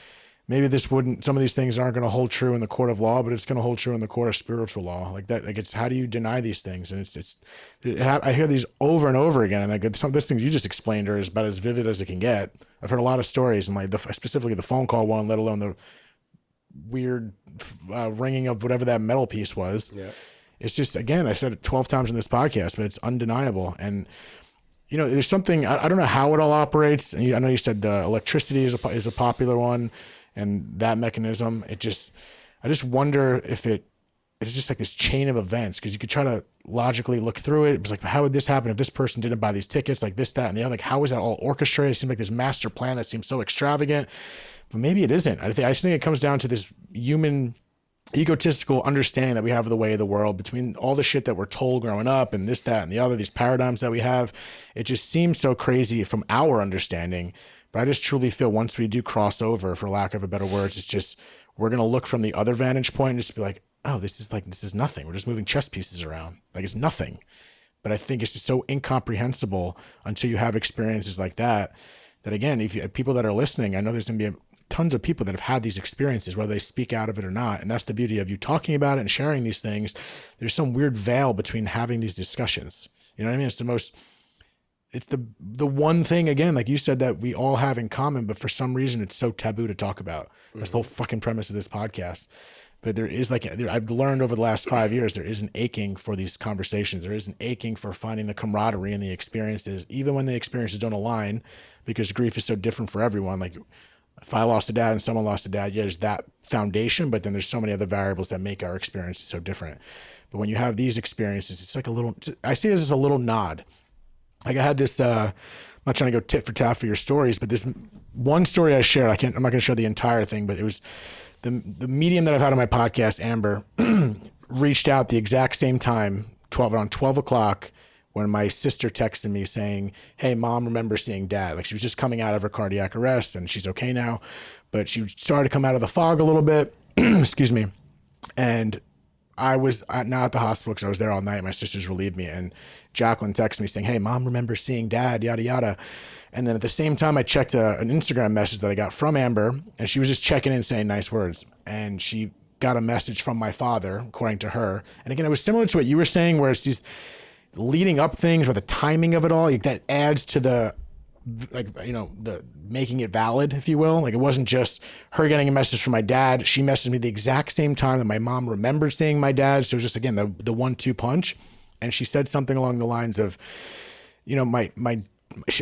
Speaker 3: Maybe some of these things aren't going to hold true in the court of law, but it's going to hold true in the court of spiritual law. Like that, like it's, how do you deny these things? And I hear these over and over again. And like some of those things you just explained are about as vivid as it can get. I've heard a lot of stories, and like specifically the phone call one, let alone the weird ringing of whatever that metal piece was. Yeah. It's just, again, I said it 12 times in this podcast, but it's undeniable. And, you know, there's something, I don't know how it all operates. And I know you said the electricity is a popular one. And that mechanism, I just wonder if it's just like this chain of events, because you could try to logically look through it. It's like, how would this happen if this person didn't buy these tickets, like this, that, and the other? Like, how is that all orchestrated? It seems like this master plan that seems so extravagant, but maybe it isn't. I just think it comes down to this human egotistical understanding that we have of the way of the world, between all the shit that we're told growing up and this, that, and the other, these paradigms that we have. It just seems so crazy from our understanding. But I just truly feel once we do cross over, for lack of a better words, it's just, we're going to look from the other vantage point and just be like, oh, this is nothing. We're just moving chess pieces around. Like, it's nothing. But I think it's just so incomprehensible until you have experiences like that, that again, if people that are listening, I know there's going to be tons of people that have had these experiences, whether they speak out of it or not. And that's the beauty of you talking about it and sharing these things. There's some weird veil between having these discussions. You know what I mean? It's the one thing, again, like you said, that we all have in common, but for some reason it's so taboo to talk about. That's the whole fucking premise of this podcast. But there is I've learned over the last 5 years, there is an aching for these conversations. There is an aching for finding the camaraderie and the experiences, even when the experiences don't align, because grief is so different for everyone. Like if I lost a dad and someone lost a dad, yeah, there's that foundation, but then there's so many other variables that make our experiences so different. But when you have these experiences, it's like I see this as a little nod. Like I had this, I'm not trying to go tit for tat for your stories, but this one story I shared, I'm not going to share the entire thing, but it was the medium that I've had on my podcast, Amber, reached out the exact same time, around 12 o'clock, when my sister texted me saying, hey, Mom, remember seeing Dad? Like she was just coming out of her cardiac arrest and she's okay now, but she started to come out of the fog a little bit, excuse me. And I was not at the hospital because I was there all night. My sisters relieved me, and Jacqueline texted me saying, hey, Mom, remember seeing Dad, yada, yada. And then at the same time, I checked an Instagram message that I got from Amber, and she was just checking in saying nice words. And she got a message from my father, according to her. And again, it was similar to what you were saying, where it's these leading up things, or the timing of it all, that adds to the, the making it valid, if you will. Like it wasn't just her getting a message from my dad. She messaged me the exact same time that my mom remembered seeing my dad. So it was just, again, the 1-2 punch. And she said something along the lines of,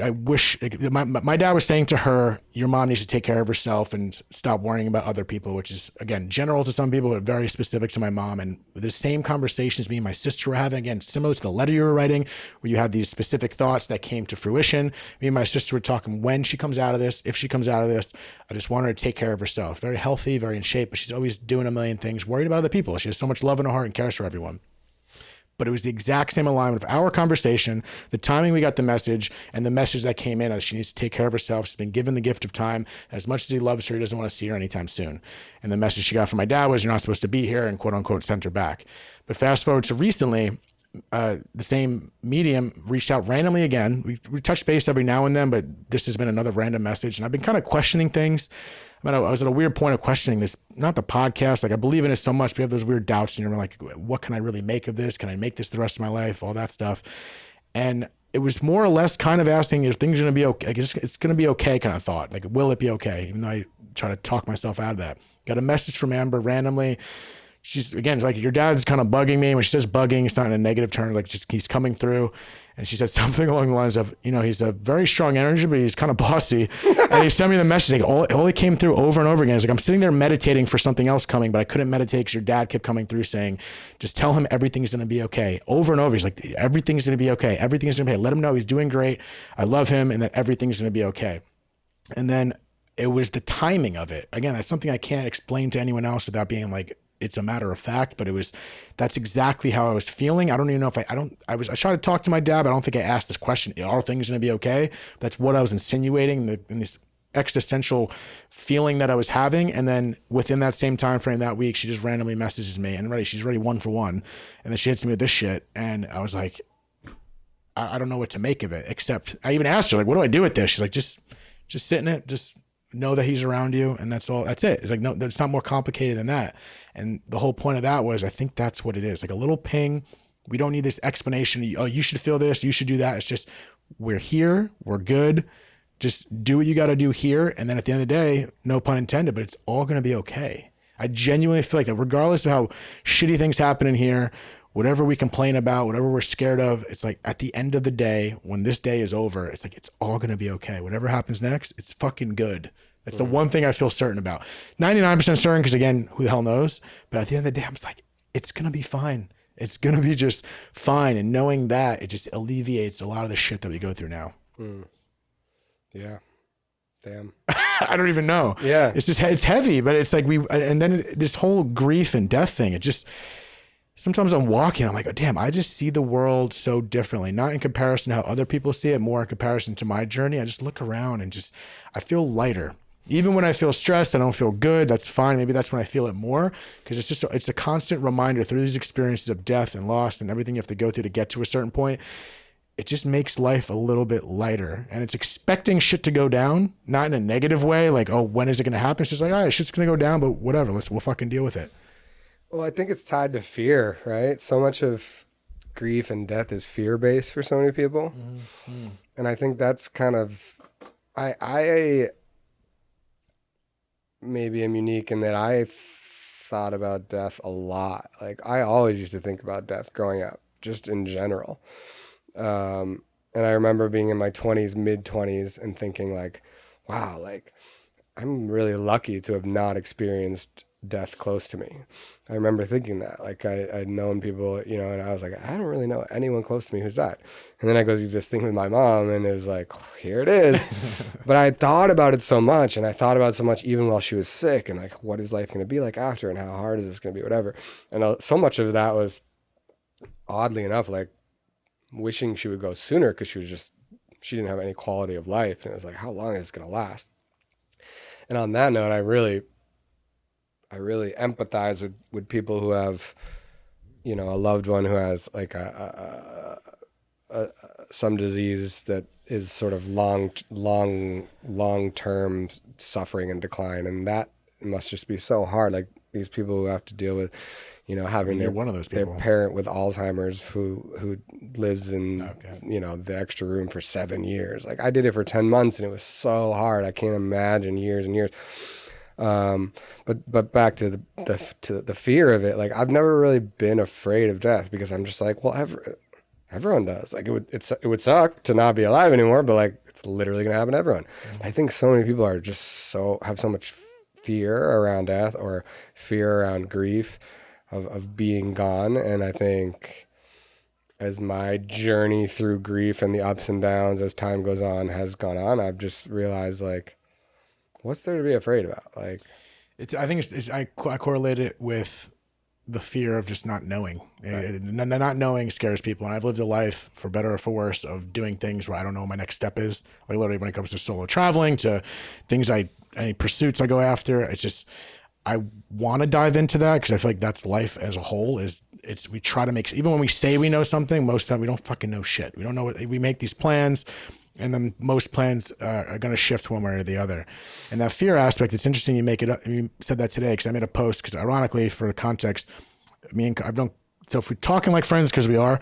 Speaker 3: I wish my dad was saying to her, your mom needs to take care of herself and stop worrying about other people, which is, again, general to some people, but very specific to my mom. And the same conversations me and my sister were having, again, similar to the letter you were writing, where you had these specific thoughts that came to fruition. Me and my sister were talking when she comes out of this, if she comes out of this, I just want her to take care of herself. Very healthy, very in shape, but she's always doing a million things, worried about other people. She has so much love in her heart and cares for everyone. But it was the exact same alignment of our conversation, the timing we got the message, and the message that came in as she needs to take care of herself. She's been given the gift of time. As much as he loves her, he doesn't want to see her anytime soon. And the message she got from my dad was, you're not supposed to be here, and quote unquote sent her back. But fast forward to recently, the same medium reached out randomly again. We touch base every now and then, but this has been another random message. And I've been kind of questioning things. I was at a weird point of questioning this, not the podcast. Like I believe in it so much, but you have those weird doubts and you're like, what can I really make of this? Can I make this the rest of my life? All that stuff. And it was more or less kind of asking if things are going to be okay. Like it's going to be okay kind of thought. Like, will it be okay? Even though I try to talk myself out of that. Got a message from Amber randomly she's, again, like, your dad's kind of bugging me. When she says bugging, it's not in a negative term, like just he's coming through. And she said something along the lines of, he's a very strong energy, but he's kind of bossy. And he sent me the message, like, all it came through over and over again. It's like, I'm sitting there meditating for something else coming, but I couldn't meditate because your dad kept coming through saying, just tell him everything's going to be okay. Over and over. He's like, everything's going to be okay. Everything's going to be okay. Let him know he's doing great. I love him, and that everything's going to be okay. And then it was the timing of it. Again, that's something I can't explain to anyone else without being like, it's a matter of fact, but that's exactly how I was feeling. I don't even know if I tried to talk to my dad, but I don't think I asked this question. Are things going to be okay? That's what I was insinuating in this existential feeling that I was having. And then within that same time frame that week, she just randomly messages me, and she's ready 1 for 1. And then she hits me with this shit. And I was like, I don't know what to make of it, except I even asked her, like, what do I do with this? She's like, just sit in it. Just know that he's around you, and that's all. That's it. It's like, no, it's not more complicated than that. And the whole point of that was, I think that's what it is. Like a little ping. We don't need this explanation. Oh, you should feel this. You should do that. It's just, we're here. We're good. Just do what you got to do here. And then at the end of the day, no pun intended, but it's all going to be okay. I genuinely feel like that, regardless of how shitty things happen in here, whatever we complain about, whatever we're scared of, it's like at the end of the day, when this day is over, it's like, it's all going to be okay. Whatever happens next, it's fucking good. That's the one thing I feel certain about. 99% certain, because again, who the hell knows? But at the end of the day, I'm just like, it's going to be fine. It's going to be just fine. And knowing that, it just alleviates a lot of the shit that we go through now.
Speaker 2: Yeah. Damn.
Speaker 3: I don't even know.
Speaker 2: Yeah.
Speaker 3: It's just, it's heavy, but it's like and then this whole grief and death thing, it just, sometimes I'm walking, I'm like, oh, damn, I just see the world so differently. Not in comparison to how other people see it, more in comparison to my journey. I just look around and I feel lighter. Even when I feel stressed, I don't feel good. That's fine. Maybe that's when I feel it more, because it's a constant reminder through these experiences of death and loss and everything you have to go through to get to a certain point. It just makes life a little bit lighter, and it's expecting shit to go down, not in a negative way. Like, oh, when is it going to happen? It's just like, all right, shit's going to go down, but whatever. We'll fucking deal with it.
Speaker 2: Well, I think it's tied to fear, right? So much of grief and death is fear-based for so many people. Mm-hmm. And I think that's kind of, I maybe am unique in that I thought about death a lot. Like, I always used to think about death growing up, just in general. And I remember being in my 20s, mid-20s, and thinking like, wow, like, I'm really lucky to have not experienced death close to me. I remember thinking that, like, I'd known people, and I was like, I don't really know anyone close to me who's died. And then I go through this thing with my mom, and it was like, oh, here it is. But I thought about it so much, and I thought about it so much even while she was sick, and like, what is life going to be like after, and how hard is this going to be, whatever. And so much of that was, oddly enough, like, wishing she would go sooner, because she didn't have any quality of life. And it was like, how long is this going to last? And on that note, I really empathize with people who have, a loved one who has like some disease that is sort of long-term suffering and decline. And that must just be so hard. Like, these people who have to deal with, having
Speaker 3: one of those people.
Speaker 2: Their parent with Alzheimer's who lives in, the extra room for 7 years. Like, I did it for 10 months and it was so hard. I can't imagine years and years. But back to the fear of it. Like, I've never really been afraid of death, because I'm just like, well, everyone does. Like, it would suck to not be alive anymore, but like, it's literally going to happen to everyone. Mm-hmm. I think so many people are just have so much fear around death, or fear around grief of being gone. And I think as my journey through grief and the ups and downs as time goes on has gone on, I've just realized, like, what's there to be afraid about? Like,
Speaker 3: I think I correlate it with the fear of just not knowing. Right. Not knowing scares people. And I've lived a life, for better or for worse, of doing things where I don't know what my next step is. Like, literally, when it comes to solo traveling, to things any pursuits I go after, it's just, I want to dive into that, because I feel like that's life as a whole. We try to make, even when we say we know something, most of the time we don't fucking know shit. We don't know we make these plans, and then most plans are going to shift one way or the other. And that fear aspect, it's interesting you make it up. You said that today, because I made a post, because ironically, for the context, so if we're talking like friends, because we are,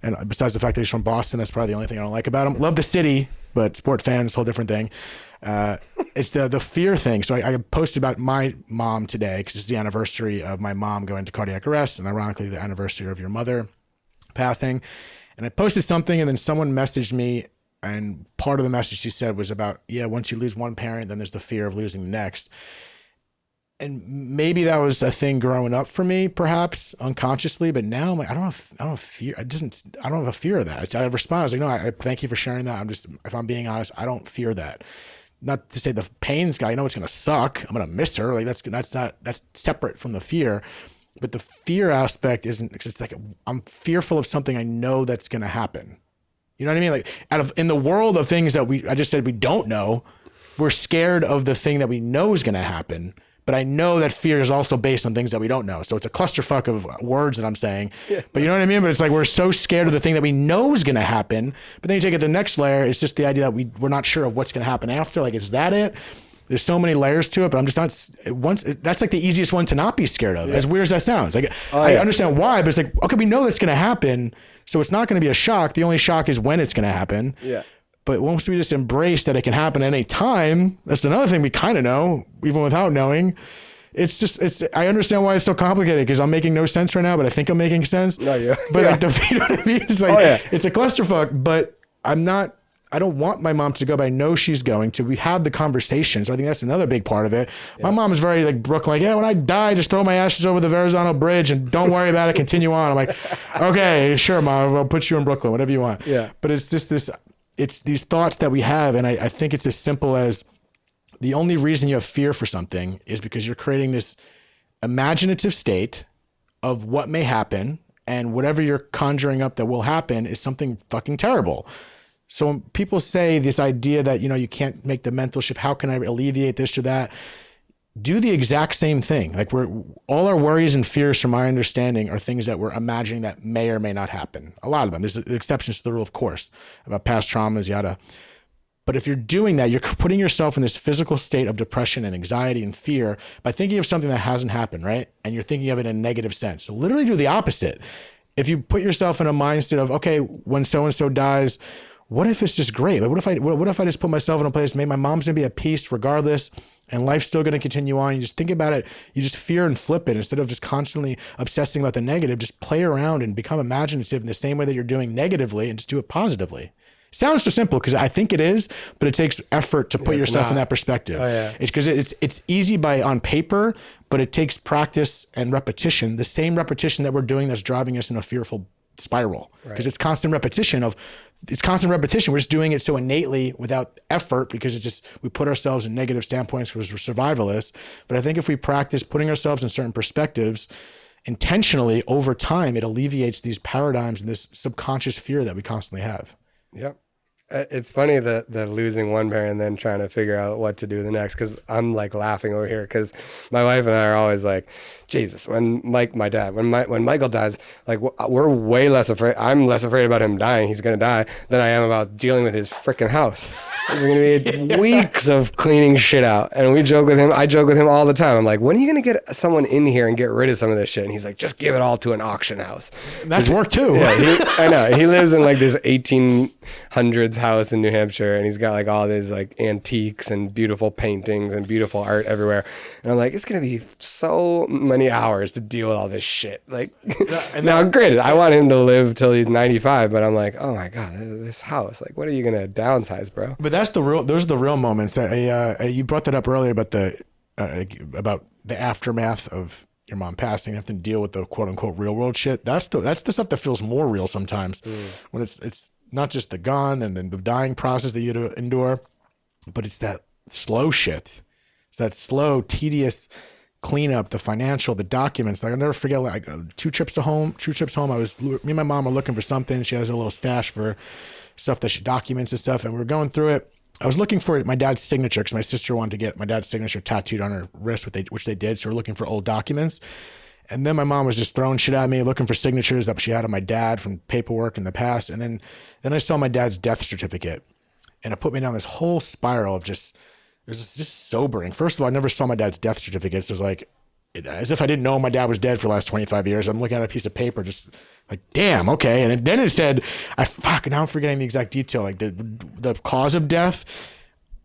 Speaker 3: and besides the fact that he's from Boston, that's probably the only thing I don't like about him. Love the city, but sport fans, whole different thing. it's the fear thing. So I posted about my mom today because it's the anniversary of my mom going to cardiac arrest, and ironically the anniversary of your mother passing. And I posted something, and then someone messaged me, and part of the message she said was about, once you lose one parent, then there's the fear of losing the next. And maybe that was a thing growing up for me, perhaps unconsciously, but now I'm like, I don't have fear. I don't have a fear of that. I respond. I was like, no, I thank you for sharing that. If I'm being honest, I don't fear that. Not to say the pain's I know it's going to suck. I'm going to miss her. Like that's separate from the fear, but the fear aspect isn't, because it's like, I'm fearful of something I know that's going to happen. You know what I mean? Like in the world of things that I just said we don't know, we're scared of the thing that we know is going to happen. But I know that fear is also based on things that we don't know. So it's a clusterfuck of words that I'm saying. Yeah. But you know what I mean? But it's like we're so scared of the thing that we know is going to happen. But then you take it to the next layer. It's just the idea that we're not sure of what's going to happen after. Like, is that it? There's so many layers to it, but I'm just not. That's like the easiest one to not be scared of. Yeah. As weird as that sounds. Like I understand why, but it's like, okay, we know that's going to happen. So it's not going to be a shock. The only shock is when it's going to happen.
Speaker 2: Yeah.
Speaker 3: But once we just embrace that it can happen at any time, that's another thing we kind of know, even without knowing. I understand why it's so complicated, because I'm making no sense right now, but I think I'm making sense.
Speaker 2: No, yeah.
Speaker 3: But like you know what I mean? It's like, it's a clusterfuck, but I don't want my mom to go, but I know she's going to. We had the conversation. So I think that's another big part of it. Yeah. My mom is very like Brooklyn, like, when I die, just throw my ashes over the Verrazano Bridge and don't worry about it. Continue on. I'm like, okay, sure, Mom, I'll put you in Brooklyn, whatever you want.
Speaker 2: Yeah.
Speaker 3: But it's just it's these thoughts that we have. And I think it's as simple as the only reason you have fear for something is because you're creating this imaginative state of what may happen, and whatever you're conjuring up that will happen is something fucking terrible. So when people say this idea that, you can't make the mental shift, how can I alleviate this or that? Do the exact same thing. Like all our worries and fears, from my understanding, are things that we're imagining that may or may not happen. A lot of them. There's exceptions to the rule, of course, about past traumas, yada. But if you're doing that, you're putting yourself in this physical state of depression and anxiety and fear by thinking of something that hasn't happened, right? And you're thinking of it in a negative sense. So literally do the opposite. If you put yourself in a mind state of, okay, when so-and-so dies, what if it's just great? Like, what if I just put myself in a place, maybe my mom's gonna be at peace regardless, and life's still gonna continue on. You just think about it. You just fear and flip it instead of just constantly obsessing about the negative. Just play around and become imaginative in the same way that you're doing negatively, and just do it positively. It sounds so simple, because I think it is, but it takes effort to put yourself in that perspective.
Speaker 2: Oh, yeah.
Speaker 3: It's because it's easy on paper, but it takes practice and repetition. The same repetition that we're doing that's driving us in a fearful spiral, because it's constant repetition. We're just doing it so innately without effort, because we put ourselves in negative standpoints because we're survivalists. But I think if we practice putting ourselves in certain perspectives intentionally over time, it alleviates these paradigms and this subconscious fear that we constantly have.
Speaker 2: Yep. It's funny that losing one parent and then trying to figure out what to do the next, because I'm like laughing over here, because my wife and I are always like, Jesus, when my dad, when Michael dies, like we're way less afraid. I'm less afraid about him dying. He's going to die than I am about dealing with his freaking house. There's going to be weeks of cleaning shit out. And I joke with him all the time. I'm like, when are you going to get someone in here and get rid of some of this shit? And he's like, just give it all to an auction house.
Speaker 3: That's work too.
Speaker 2: Yeah, I know. He lives in like this 1800s house in New Hampshire, and he's got like all these like antiques and beautiful paintings and beautiful art everywhere. And I'm like, it's going to be so many hours to deal with all this shit. Like, now granted, I want him to live till he's 95, but I'm like, oh my God, this house, like, what are you going to downsize, bro?
Speaker 3: But those are the real moments that you brought that up earlier about the aftermath of your mom passing. You have to deal with the quote unquote real world shit. That's the stuff that feels more real sometimes, when it's not just the gone and then the dying process that you endure, but it's that slow shit. It's that slow, tedious cleanup, the financial, the documents. Like, I'll never forget, like 2 trips home, me and my mom were looking for something. She has a little stash for stuff that she documents and stuff, and we were going through it. I was looking for my dad's signature, because my sister wanted to get my dad's signature tattooed on her wrist, which they did. So we're looking for old documents. And then my mom was just throwing shit at me, looking for signatures that she had on my dad from paperwork in the past. And then I saw my dad's death certificate, and it put me down this whole spiral of it was just sobering. First of all, I never saw my dad's death certificate. So it was like, as if I didn't know my dad was dead for the last 25 years. I'm looking at a piece of paper, just like, damn, okay. And then it said, now I'm forgetting the exact detail, like the cause of death.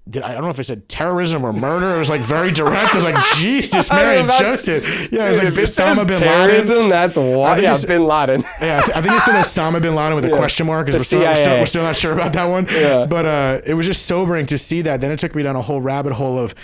Speaker 3: I don't know if I said terrorism or murder. It was like very direct. I was like, Jesus, Mary and Joseph. Yeah, it was like Osama bin
Speaker 2: terrorism,
Speaker 3: Laden.
Speaker 2: That's what. Yeah, Bin Laden.
Speaker 3: Yeah, I think it said Osama bin Laden with a question mark because we're still not sure about that one.
Speaker 2: Yeah.
Speaker 3: But it was just sobering to see that. Then it took me down a whole rabbit hole of,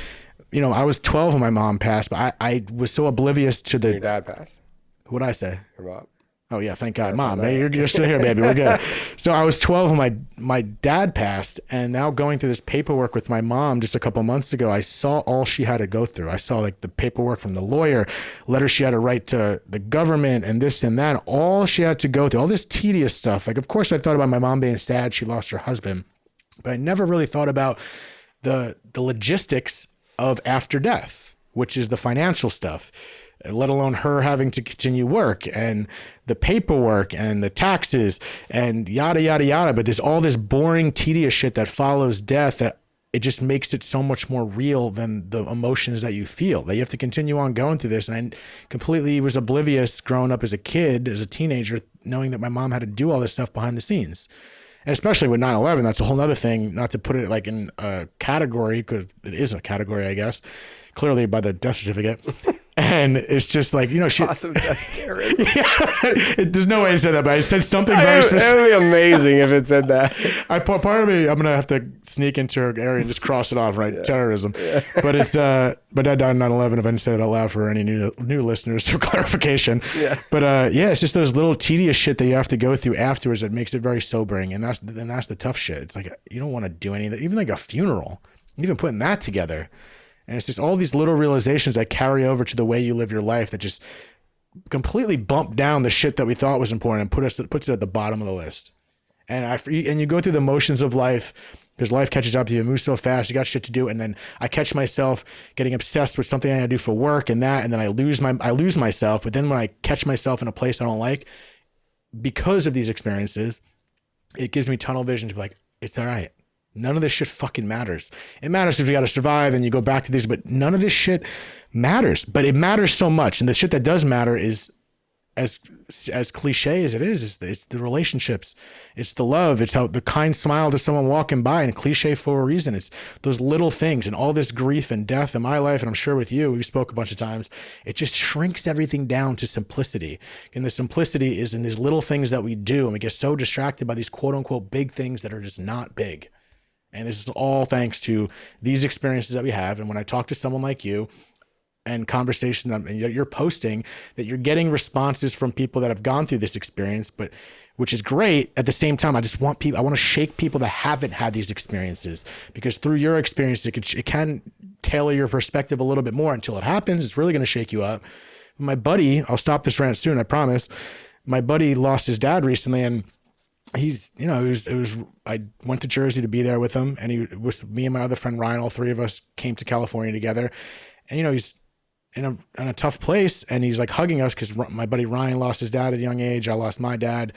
Speaker 3: I was 12 when my mom passed, but I was so oblivious to the.
Speaker 2: Your dad passed.
Speaker 3: What'd I say?
Speaker 2: Your mom.
Speaker 3: Oh yeah, thank God, Mom. You're still here, baby. We're good. So I was 12 when my dad passed, and now going through this paperwork with my mom just a couple months ago, I saw all she had to go through. I saw like the paperwork from the lawyer, letters she had to write to the government, and this and that. All she had to go through, all this tedious stuff. Like, of course, I thought about my mom being sad she lost her husband, but I never really thought about the logistics of after death, which is the financial stuff, let alone her having to continue work and the paperwork and the taxes and yada, yada, yada. But there's all this boring, tedious shit that follows death that it just makes it so much more real than the emotions that you feel, that you have to continue on going through this. And I completely was oblivious growing up as a kid, as a teenager, knowing that my mom had to do all this stuff behind the scenes. And especially with 9/11, that's a whole other thing, not to put it like in a category, because it is a category, I guess, clearly by the death certificate. And it's just like, she...
Speaker 2: Awesome death terrorism.
Speaker 3: Yeah, there's no way I said that, but I said something very specific.
Speaker 2: It would be amazing if it said that.
Speaker 3: Part of me, I'm going to have to sneak into her area and just cross it off, right? Yeah. Terrorism. Yeah. But it's, but Dad died in 9/11, if I didn't say it out loud for any new listeners for clarification. Yeah. But yeah, it's just those little tedious shit that you have to go through afterwards that makes it very sobering. And that's the tough shit. It's like, you don't want to do anything, even like a funeral, even putting that together. And it's just all these little realizations that carry over to the way you live your life that just completely bump down the shit that we thought was important and puts it at the bottom of the list. And you go through the motions of life because life catches up to you. It moves so fast. You got shit to do. And then I catch myself getting obsessed with something I gotta do for work and that. And then I lose myself. But then when I catch myself in a place I don't like, because of these experiences, it gives me tunnel vision to be like, it's all right. None of this shit fucking matters. It matters if you got to survive and you go back to these, but none of this shit matters. But it matters so much. And the shit that does matter is, as cliche as it is, it's the relationships. It's the love. It's how the kind smile to someone walking by, and cliche for a reason. It's those little things, and all this grief and death in my life, and I'm sure with you, we spoke a bunch of times, it just shrinks everything down to simplicity. And the simplicity is in these little things that we do, and we get so distracted by these quote unquote big things that are just not big. And this is all thanks to these experiences that we have. And when I talk to someone like you and conversation that you're posting, that you're getting responses from people that have gone through this experience, but which is great. At the same time, I want to shake people that haven't had these experiences, because through your experience, it can tailor your perspective a little bit more until it happens. It's really going to shake you up. My buddy, I'll stop this rant soon, I promise. My buddy lost his dad recently, and I went to Jersey to be there with him, and with me and my other friend Ryan, all three of us came to California together. And he's in a tough place, and he's like hugging us because my buddy Ryan lost his dad at a young age. I lost my dad,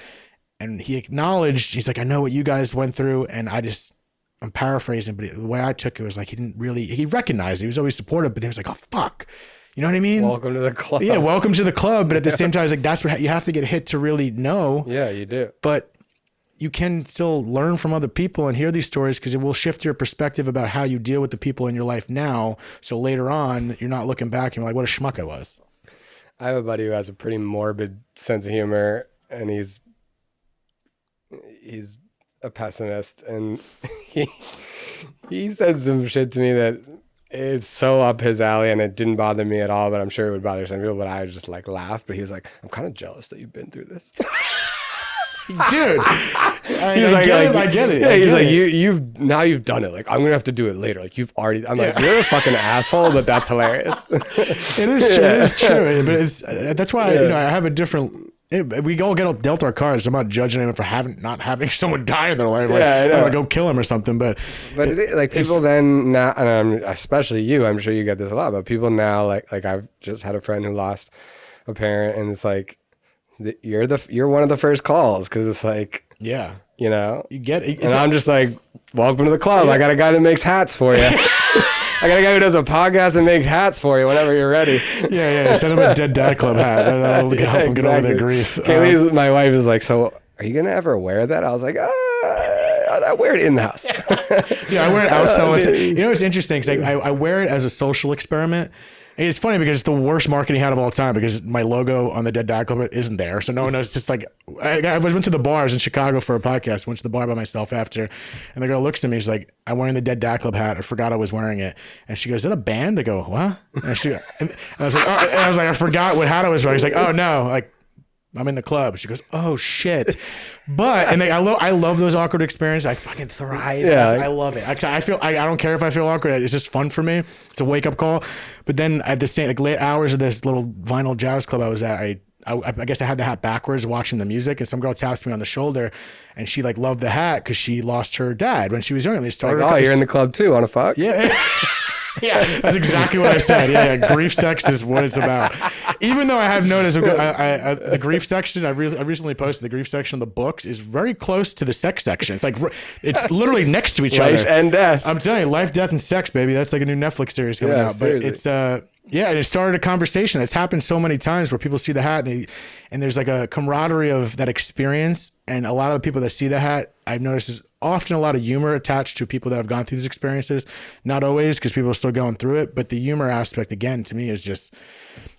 Speaker 3: and he acknowledged, he's like, I know what you guys went through, and I'm paraphrasing, but the way I took it was like he recognized it. He was always supportive, but then he was like, oh fuck. You know what I mean?
Speaker 2: Welcome to the club.
Speaker 3: Yeah, welcome to the club. But at the same time, it's like, that's what you have to get hit to really know.
Speaker 2: Yeah, you do.
Speaker 3: But you can still learn from other people and hear these stories, because it will shift your perspective about how you deal with the people in your life now. So later on, you're not looking back and you're like, what a schmuck I was.
Speaker 2: I have a buddy who has a pretty morbid sense of humor, and he's a pessimist, and he said some shit to me that it's so up his alley, and it didn't bother me at all, but I'm sure it would bother some people, but I just like laughed. But he was like, I'm kind of jealous that you've been through this.
Speaker 3: Dude, I get it.
Speaker 2: Yeah, he's like, you've done it. Like, I'm gonna have to do it later. Like, you've already. I'm like, you're a fucking asshole, but that's hilarious.
Speaker 3: It is true. It is true. But that's why I have a different. We all get dealt our cards. I'm not judging anyone for not having someone die in their life. Like, I'm gonna go kill him or something. But
Speaker 2: people then now, and especially you, I'm sure you get this a lot. But people now, like I've just had a friend who lost a parent, and it's like, you're one of the first calls, because it's like, you get it. And I'm just like, welcome to the club. Yeah. I got a guy that makes hats for you. I got a guy who does a podcast and makes hats for you whenever you're ready.
Speaker 3: Yeah. Send him a Dead Dad Club hat. That'll help him get over their grief.
Speaker 2: Kaylee's, my wife is like, so are you gonna ever wear that? I was like, I wear it in the house.
Speaker 3: Yeah, I wear it outside. You know, it's interesting because I wear it as a social experiment. It's funny because it's the worst marketing hat of all time because my logo on the Dead Dad Club isn't there. So no one knows. It's just like, I went to the bar. I was in Chicago for a podcast. Went to the bar by myself after. And the girl looks at me. She's like, I'm wearing the Dead Dad Club hat. I forgot I was wearing it. And she goes, is that a band? I go, what? And I was like, oh, and I was like, I forgot what hat I was wearing. She's like, oh no. Like, I'm in the club. She goes, oh shit. But, and I love those awkward experiences. I fucking thrive. Yeah. I love it. I don't care if I feel awkward. It's just fun for me. It's a wake up call. But then at the same, like late hours of this little vinyl jazz club I was at, I guess I had the hat backwards watching the music, and some girl taps me on the shoulder, and she like loved the hat because she lost her dad when she was young. And they started.
Speaker 2: Like, oh, you're in the club too, on a fuck?
Speaker 3: Yeah. Yeah, that's exactly what I said. Yeah, grief sex is what it's about. Even though I have noticed the grief section, I recently posted the grief section of the books is very close to the sex section. It's like, it's literally next to each other.
Speaker 2: Life and death.
Speaker 3: I'm telling you, life, death, and sex, baby. That's like a new Netflix series coming out. Seriously. But it's, yeah, and it started a conversation. It's happened so many times where people see the hat and there's like a camaraderie of that experience. And a lot of the people that see the hat, I've noticed is often a lot of humor attached to people that have gone through these experiences. Not always, because people are still going through it. But the humor aspect, again, to me is just,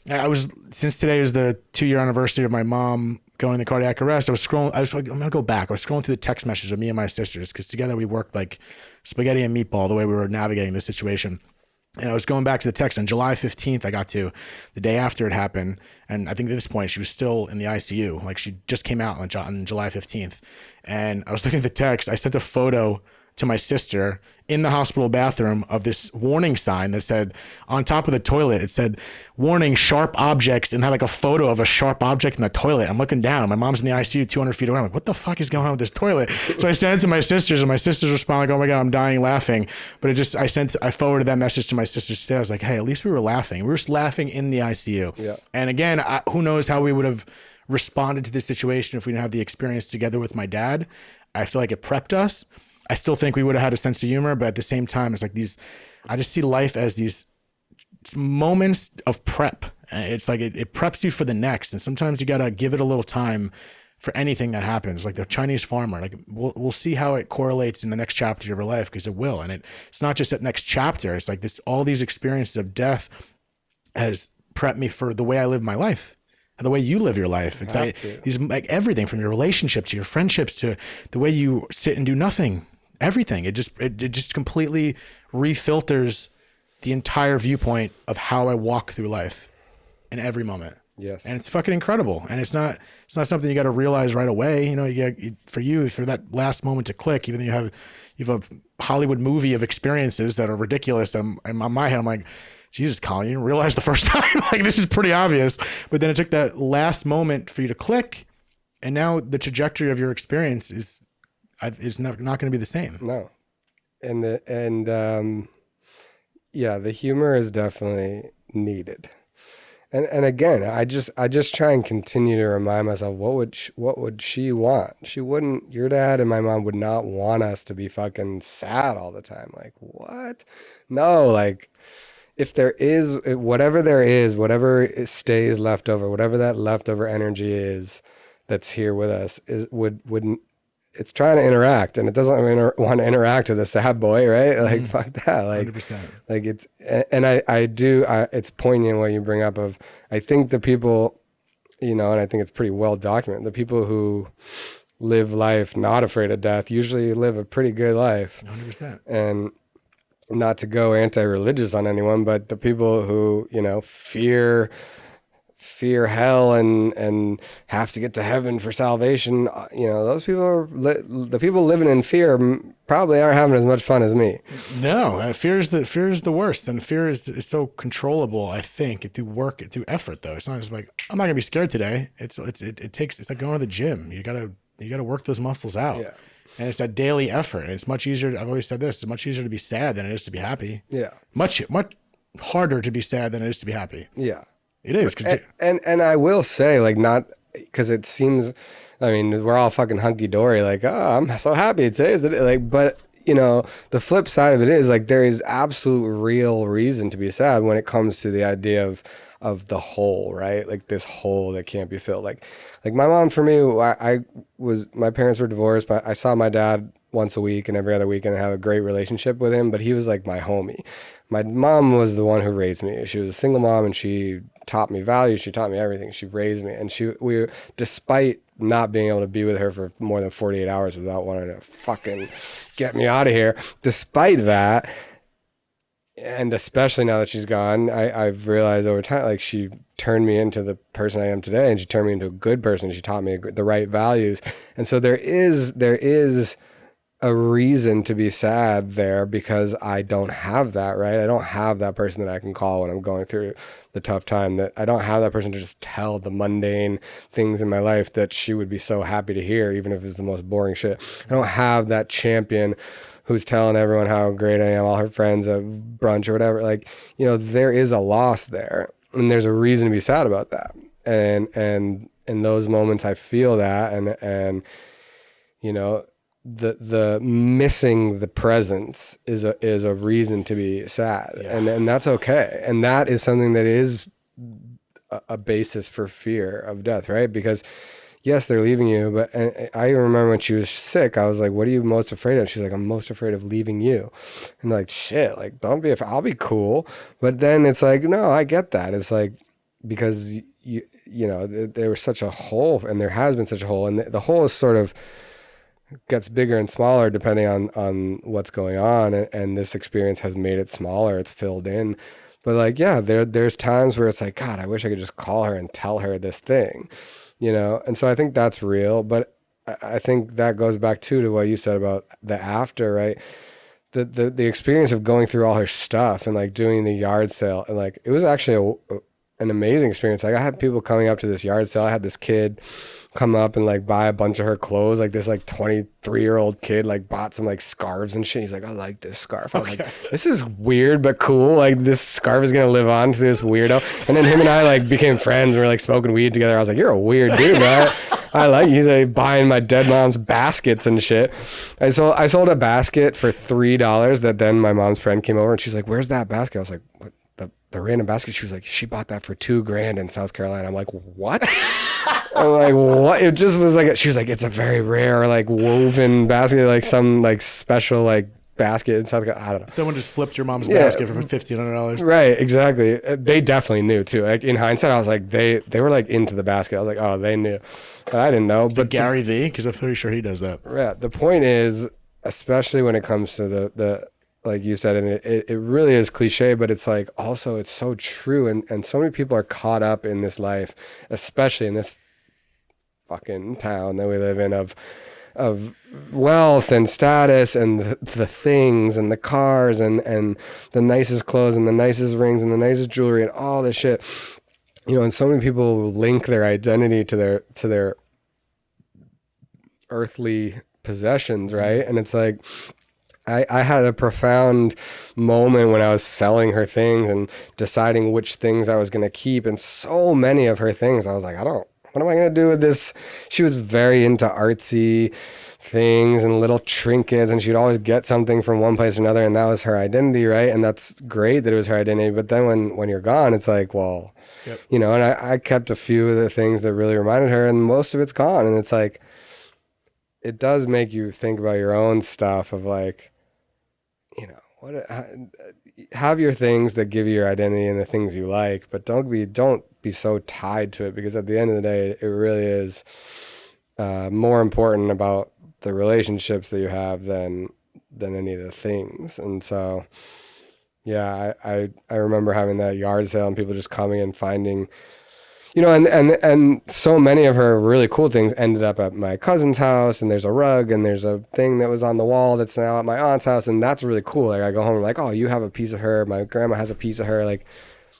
Speaker 3: since today is the 2-year anniversary of my mom going into cardiac arrest, I was like, I'm going to go back. I was scrolling through the text messages of me and my sisters, because together we worked like spaghetti and meatball the way we were navigating this situation. And I was going back to the text on July 15th. I got to the day after it happened. And I think at this point she was still in the ICU. Like she just came out on July 15th. And I was looking at the text. I sent a photo to my sister in the hospital bathroom of this warning sign that said on top of the toilet, it said warning, sharp objects, and had like a photo of a sharp object in the toilet. I'm looking down. My mom's in the ICU 200 feet away. I'm like, what the fuck is going on with this toilet? So I sent it to my sisters, and my sisters respond like, oh my God, I'm dying laughing. But I forwarded that message to my sisters today. I was like, hey, at least we were laughing. We were just laughing in the ICU. Yeah. And again, who knows how we would have responded to this situation if we didn't have the experience together with my dad. I feel like it prepped us. I still think we would have had a sense of humor, but at the same time, it's like I just see life as these moments of prep. It's like it preps you for the next. And sometimes you got to give it a little time for anything that happens. Like the Chinese farmer, like we'll see how it correlates in the next chapter of your life, because it will. And it's not just that next chapter. It's like all these experiences of death has prepped me for the way I live my life. The way you live your life. It's like everything from your relationships to your friendships to the way you sit and do nothing. Everything. It just completely refilters the entire viewpoint of how I walk through life in every moment.
Speaker 2: Yes.
Speaker 3: And it's fucking incredible. And it's not something you got to realize right away. You know, for that last moment to click, even though you have a Hollywood movie of experiences that are ridiculous. And in my head, I'm like, Jesus, Colin, you didn't realize the first time. Like, this is pretty obvious. But then it took that last moment for you to click. And now the trajectory of your experience is not going to be the same.
Speaker 2: No. Yeah, the humor is definitely needed. And again, I just try and continue to remind myself, what would she want? Your dad and my mom would not want us to be fucking sad all the time. Like, what? No, like, if there is, whatever stays left over, whatever that leftover energy is that's here with us, it's trying to interact, and it doesn't want to interact with a sad boy, right? Like, fuck that. Like, 100%. Like it's poignant what you bring up of, I think the people, and I think it's pretty well documented, the people who live life not afraid of death usually live a pretty good life.
Speaker 3: 100%.
Speaker 2: And not to go anti-religious on anyone, but the people who, fear hell and have to get to heaven for salvation, those people the people living in fear probably aren't having as much fun as me. No,
Speaker 3: fear is the worst, and fear is so controllable. I think through effort, though. It's not just like, I'm not gonna be scared today. It's like going to the gym. You gotta work those muscles out. Yeah. And it's that daily effort. And it's much easier. I've always said this: it's much easier to be sad than it is to be happy.
Speaker 2: Yeah.
Speaker 3: Much harder to be sad than it is to be happy.
Speaker 2: Yeah.
Speaker 3: It is.
Speaker 2: And I will say, like, not because it seems, I mean, we're all fucking hunky dory. Like, oh, I'm so happy today. Like, but the flip side of it is, like, there is absolute real reason to be sad when it comes to the idea of the hole, right? Like, this hole that can't be filled. Like my mom, for me, my parents were divorced, but I saw my dad once a week and every other week and have a great relationship with him, but he was like my homie. My mom was the one who raised me. She was a single mom, and she taught me values. She taught me everything. She raised me, and despite not being able to be with her for more than 48 hours without wanting to fucking get me out of here, despite that, and especially now that she's gone, I've realized over time, like, she turned me into the person I am today, and she turned me into a good person. She taught me the right values. And so there is a reason to be sad there, because I don't have that, right? I don't have that person that I can call when I'm going through the tough time. That I don't have that person to just tell the mundane things in my life that she would be so happy to hear, even if it's the most boring shit. I don't have that champion who's telling everyone how great I am, all her friends at brunch or whatever. Like, there is a loss there, and there's a reason to be sad about that. And in those moments I feel that, and the missing the presence is a reason to be sad. Yeah. And that's okay. And that is something that is a basis for fear of death, right? Because yes, they're leaving you, but I remember when she was sick, I was like, what are you most afraid of? She's like, I'm most afraid of leaving you. And like, shit, like, don't be afraid. I'll be cool. But then it's like, no, I get that. It's like, because there was such a hole, and there has been such a hole, and the hole is sort of gets bigger and smaller depending on what's going on, and this experience has made it smaller. It's filled in. But like, yeah, there's times where it's like, God, I wish I could just call her and tell her this thing, and so I think that's real. But I think that goes back to what you said about the after, right? The experience of going through all her stuff and like doing the yard sale, and like, it was actually an amazing experience. Like, I had people coming up to this yard sale. I had this kid come up and like buy a bunch of her clothes. Like, this like 23-year-old kid like bought some like scarves and shit. He's like, I like this scarf. I'm like, this is weird but cool. Like, this scarf is gonna live on to this weirdo. And then him and I like became friends, and we were like smoking weed together. I was like, you're a weird dude, man. I like, he's like buying my dead mom's baskets and shit. I sold a basket for $3 that then my mom's friend came over and she's like, where's that basket? I was like, what? The random basket. She was like, she bought that for $2,000 in South Carolina. I'm like, what? I'm like, what? It just was like, she was like, it's a very rare, like, woven basket, like some like special like basket in South Carolina. I don't know.
Speaker 3: Someone just flipped your mom's basket for $1,500.
Speaker 2: Right, exactly. They definitely knew too. Like, in hindsight, I was like, they were like into the basket. I was like, oh, they knew, but I didn't know. But
Speaker 3: Gary V, because I'm pretty sure he does that.
Speaker 2: Yeah. The point is, especially when it comes to the like you said, and it really is cliche, but it's like, also it's so true. And so many people are caught up in this life, especially in this fucking town that we live in, of wealth and status and the things and the cars and the nicest clothes and the nicest rings and the nicest jewelry and all this shit. And so many people link their identity to their earthly possessions, right? And it's like, I had a profound moment when I was selling her things and deciding which things I was going to keep. And so many of her things, I was like, what am I going to do with this? She was very into artsy things and little trinkets, and she'd always get something from one place or another, and that was her identity, right? And that's great that it was her identity. But then when you're gone, it's like, well, yep. And I kept a few of the things that really reminded her, and most of it's gone. And it's like, it does make you think about your own stuff of like, have your things that give you your identity and the things you like, but don't be so tied to it, because at the end of the day, it really is more important about the relationships that you have than any of the things. And so, yeah, I remember having that yard sale and people just coming and finding, and so many of her really cool things ended up at my cousin's house, and there's a rug and there's a thing that was on the wall that's now at my aunt's house, and that's really cool. Like, I go home and I'm like, oh, you have a piece of her. My grandma has a piece of her. Like,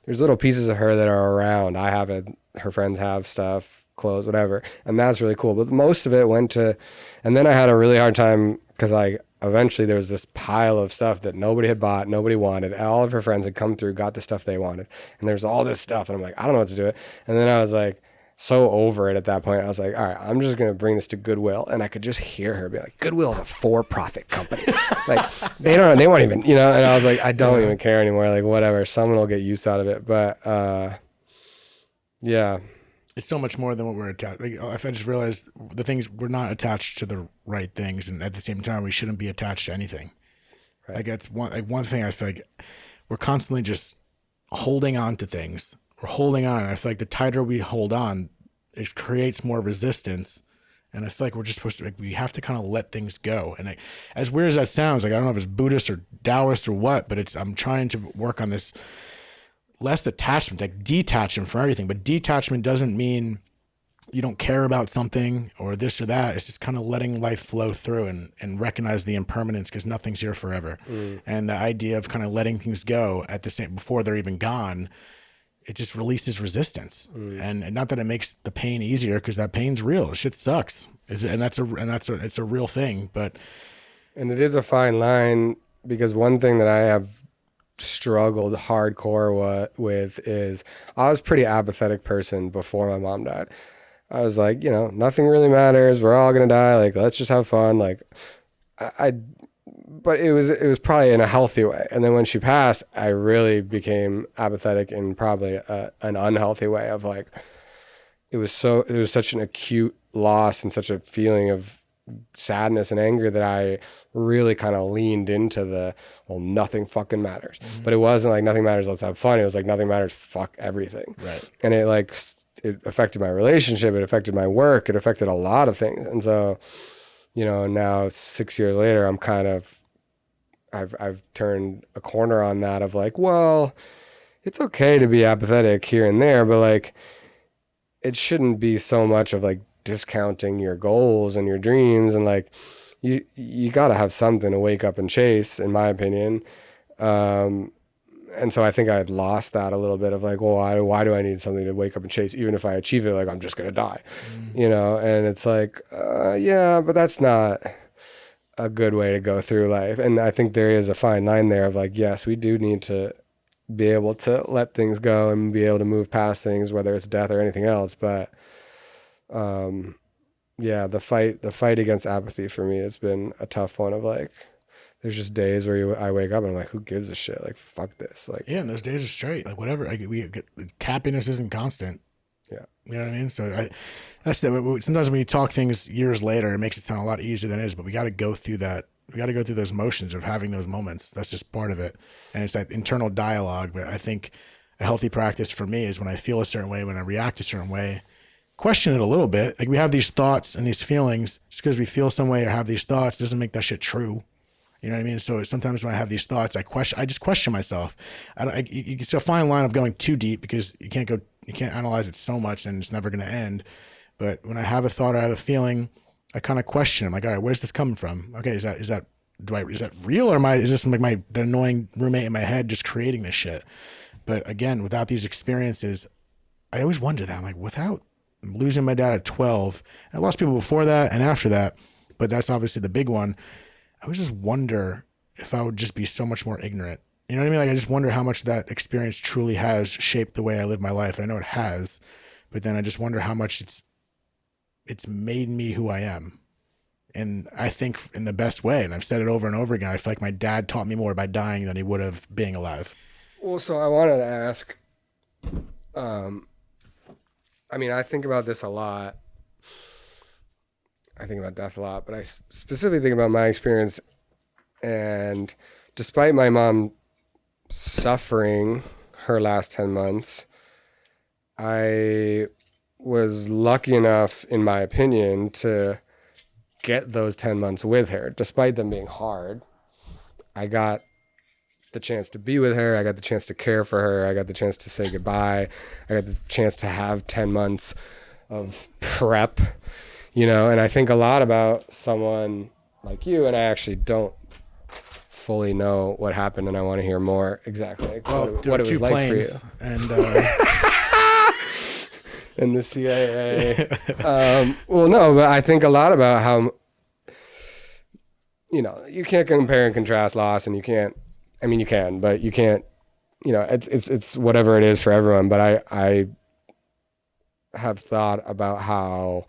Speaker 2: there's little pieces of her that are around. I have it. Her friends have stuff, clothes, whatever. And that's really cool. But most of it went to, and then I had a really hard time because eventually there was this pile of stuff that nobody had bought, nobody wanted. All of her friends had come through, got the stuff they wanted. And there's all this stuff. And I'm like, I don't know what to do with it. And then I was like, so over it at that point. I was like, all right, I'm just going to bring this to Goodwill. And I could just hear her be like, Goodwill is a for-profit company. Like, they won't even, and I was like, I don't even care anymore. Like, whatever, someone will get use out of it. But, yeah.
Speaker 3: It's so much more than what we're attached. Like, if I just realized the things, we're not attached to the right things, and at the same time, we shouldn't be attached to anything. Right. Like that's one thing I feel like we're constantly just holding on to things. We're holding on. And I feel like the tighter we hold on, it creates more resistance. And I feel like we're just supposed to, like, we have to kind of let things go. And as weird as that sounds, like, I don't know if it's Buddhist or Taoist or what, but I'm trying to work on this less attachment, like detachment from everything. But detachment doesn't mean you don't care about something or this or that. It's just kind of letting life flow through and recognize the impermanence, because nothing's here forever. And the idea of kind of letting things go at the same, before they're even gone, it just releases resistance. And not that it makes the pain easier, because that pain's real. Shit sucks. It's a real thing.
Speaker 2: And it is a fine line, because one thing that I have struggled hardcore with is I was a pretty apathetic person before my mom died. I was like, nothing really matters. We're all gonna die. Like, let's just have fun. Like, but it was probably in a healthy way. And then when she passed, I really became apathetic in probably an unhealthy way of like, it was such an acute loss and such a feeling of sadness and anger that I really kind of leaned into nothing fucking matters. But it wasn't like nothing matters, let's have fun. It was like nothing matters, fuck everything.
Speaker 3: Right.
Speaker 2: And it affected my relationship, it affected my work, it affected a lot of things. And so, now 6 years later, I'm kind of, I've turned a corner on that of like, well, it's okay to be apathetic here and there, but like, it shouldn't be so much of like discounting your goals and your dreams. And like, you got to have something to wake up and chase, in my opinion. And so I think I had lost that a little bit of like, well, why do I need something to wake up and chase? Even if I achieve it, like, I'm just going to die, and it's like, yeah, but that's not a good way to go through life. And I think there is a fine line there of like, yes, we do need to be able to let things go and be able to move past things, whether it's death or anything else. But, yeah, the fight against apathy for me has been a tough one of like, there's just days where I wake up and I'm like, who gives a shit? Like, fuck this. Like,
Speaker 3: yeah, and those days are straight. Like, whatever. Happiness isn't constant.
Speaker 2: Yeah.
Speaker 3: You know what I mean? So sometimes when you talk things years later, it makes it sound a lot easier than it is, but we got to go through that. We got to go through those motions of having those moments. That's just part of it. And it's that internal dialogue. But I think a healthy practice for me is when I feel a certain way, when I react a certain way, question it a little bit. Like, we have these thoughts and these feelings. Just because we feel some way or have these thoughts doesn't make that shit true. You know what I mean? So sometimes when I have these thoughts, I just question myself. It's a fine line of going too deep, because you can't analyze it so much and it's never going to end. But when I have a thought or I have a feeling, I kind of question. I'm like, all right, where's this coming from? Okay, is that real, or is this like the annoying roommate in my head just creating this shit? But again, without these experiences, I always wonder that. I'm like, without losing my dad at 12, I lost people before that and after that, but that's obviously the big one. I would just wonder if I would just be so much more ignorant. You know what I mean? Like, I just wonder how much that experience truly has shaped the way I live my life. I know it has, but then I just wonder how much it's made me who I am. And I think in the best way, and I've said it over and over again, I feel like my dad taught me more by dying than he would have being alive.
Speaker 2: Well, so I wanted to ask, I think about this a lot. I think about death a lot, but I specifically think about my experience. And despite my mom suffering her last 10 months, I was lucky enough, in my opinion, to get those 10 months with her. Despite them being hard, I got the chance to be with her. I got the chance to care for her. I got the chance to say goodbye. I got the chance to have 10 months of prep. And I think a lot about someone like you, and I actually don't fully know what happened, and I want to hear more exactly what it was like for you.
Speaker 3: And
Speaker 2: and the CIA. Well, no, but I think a lot about how, you can't compare and contrast loss, and you can, but you can't, it's whatever it is for everyone. But I have thought about how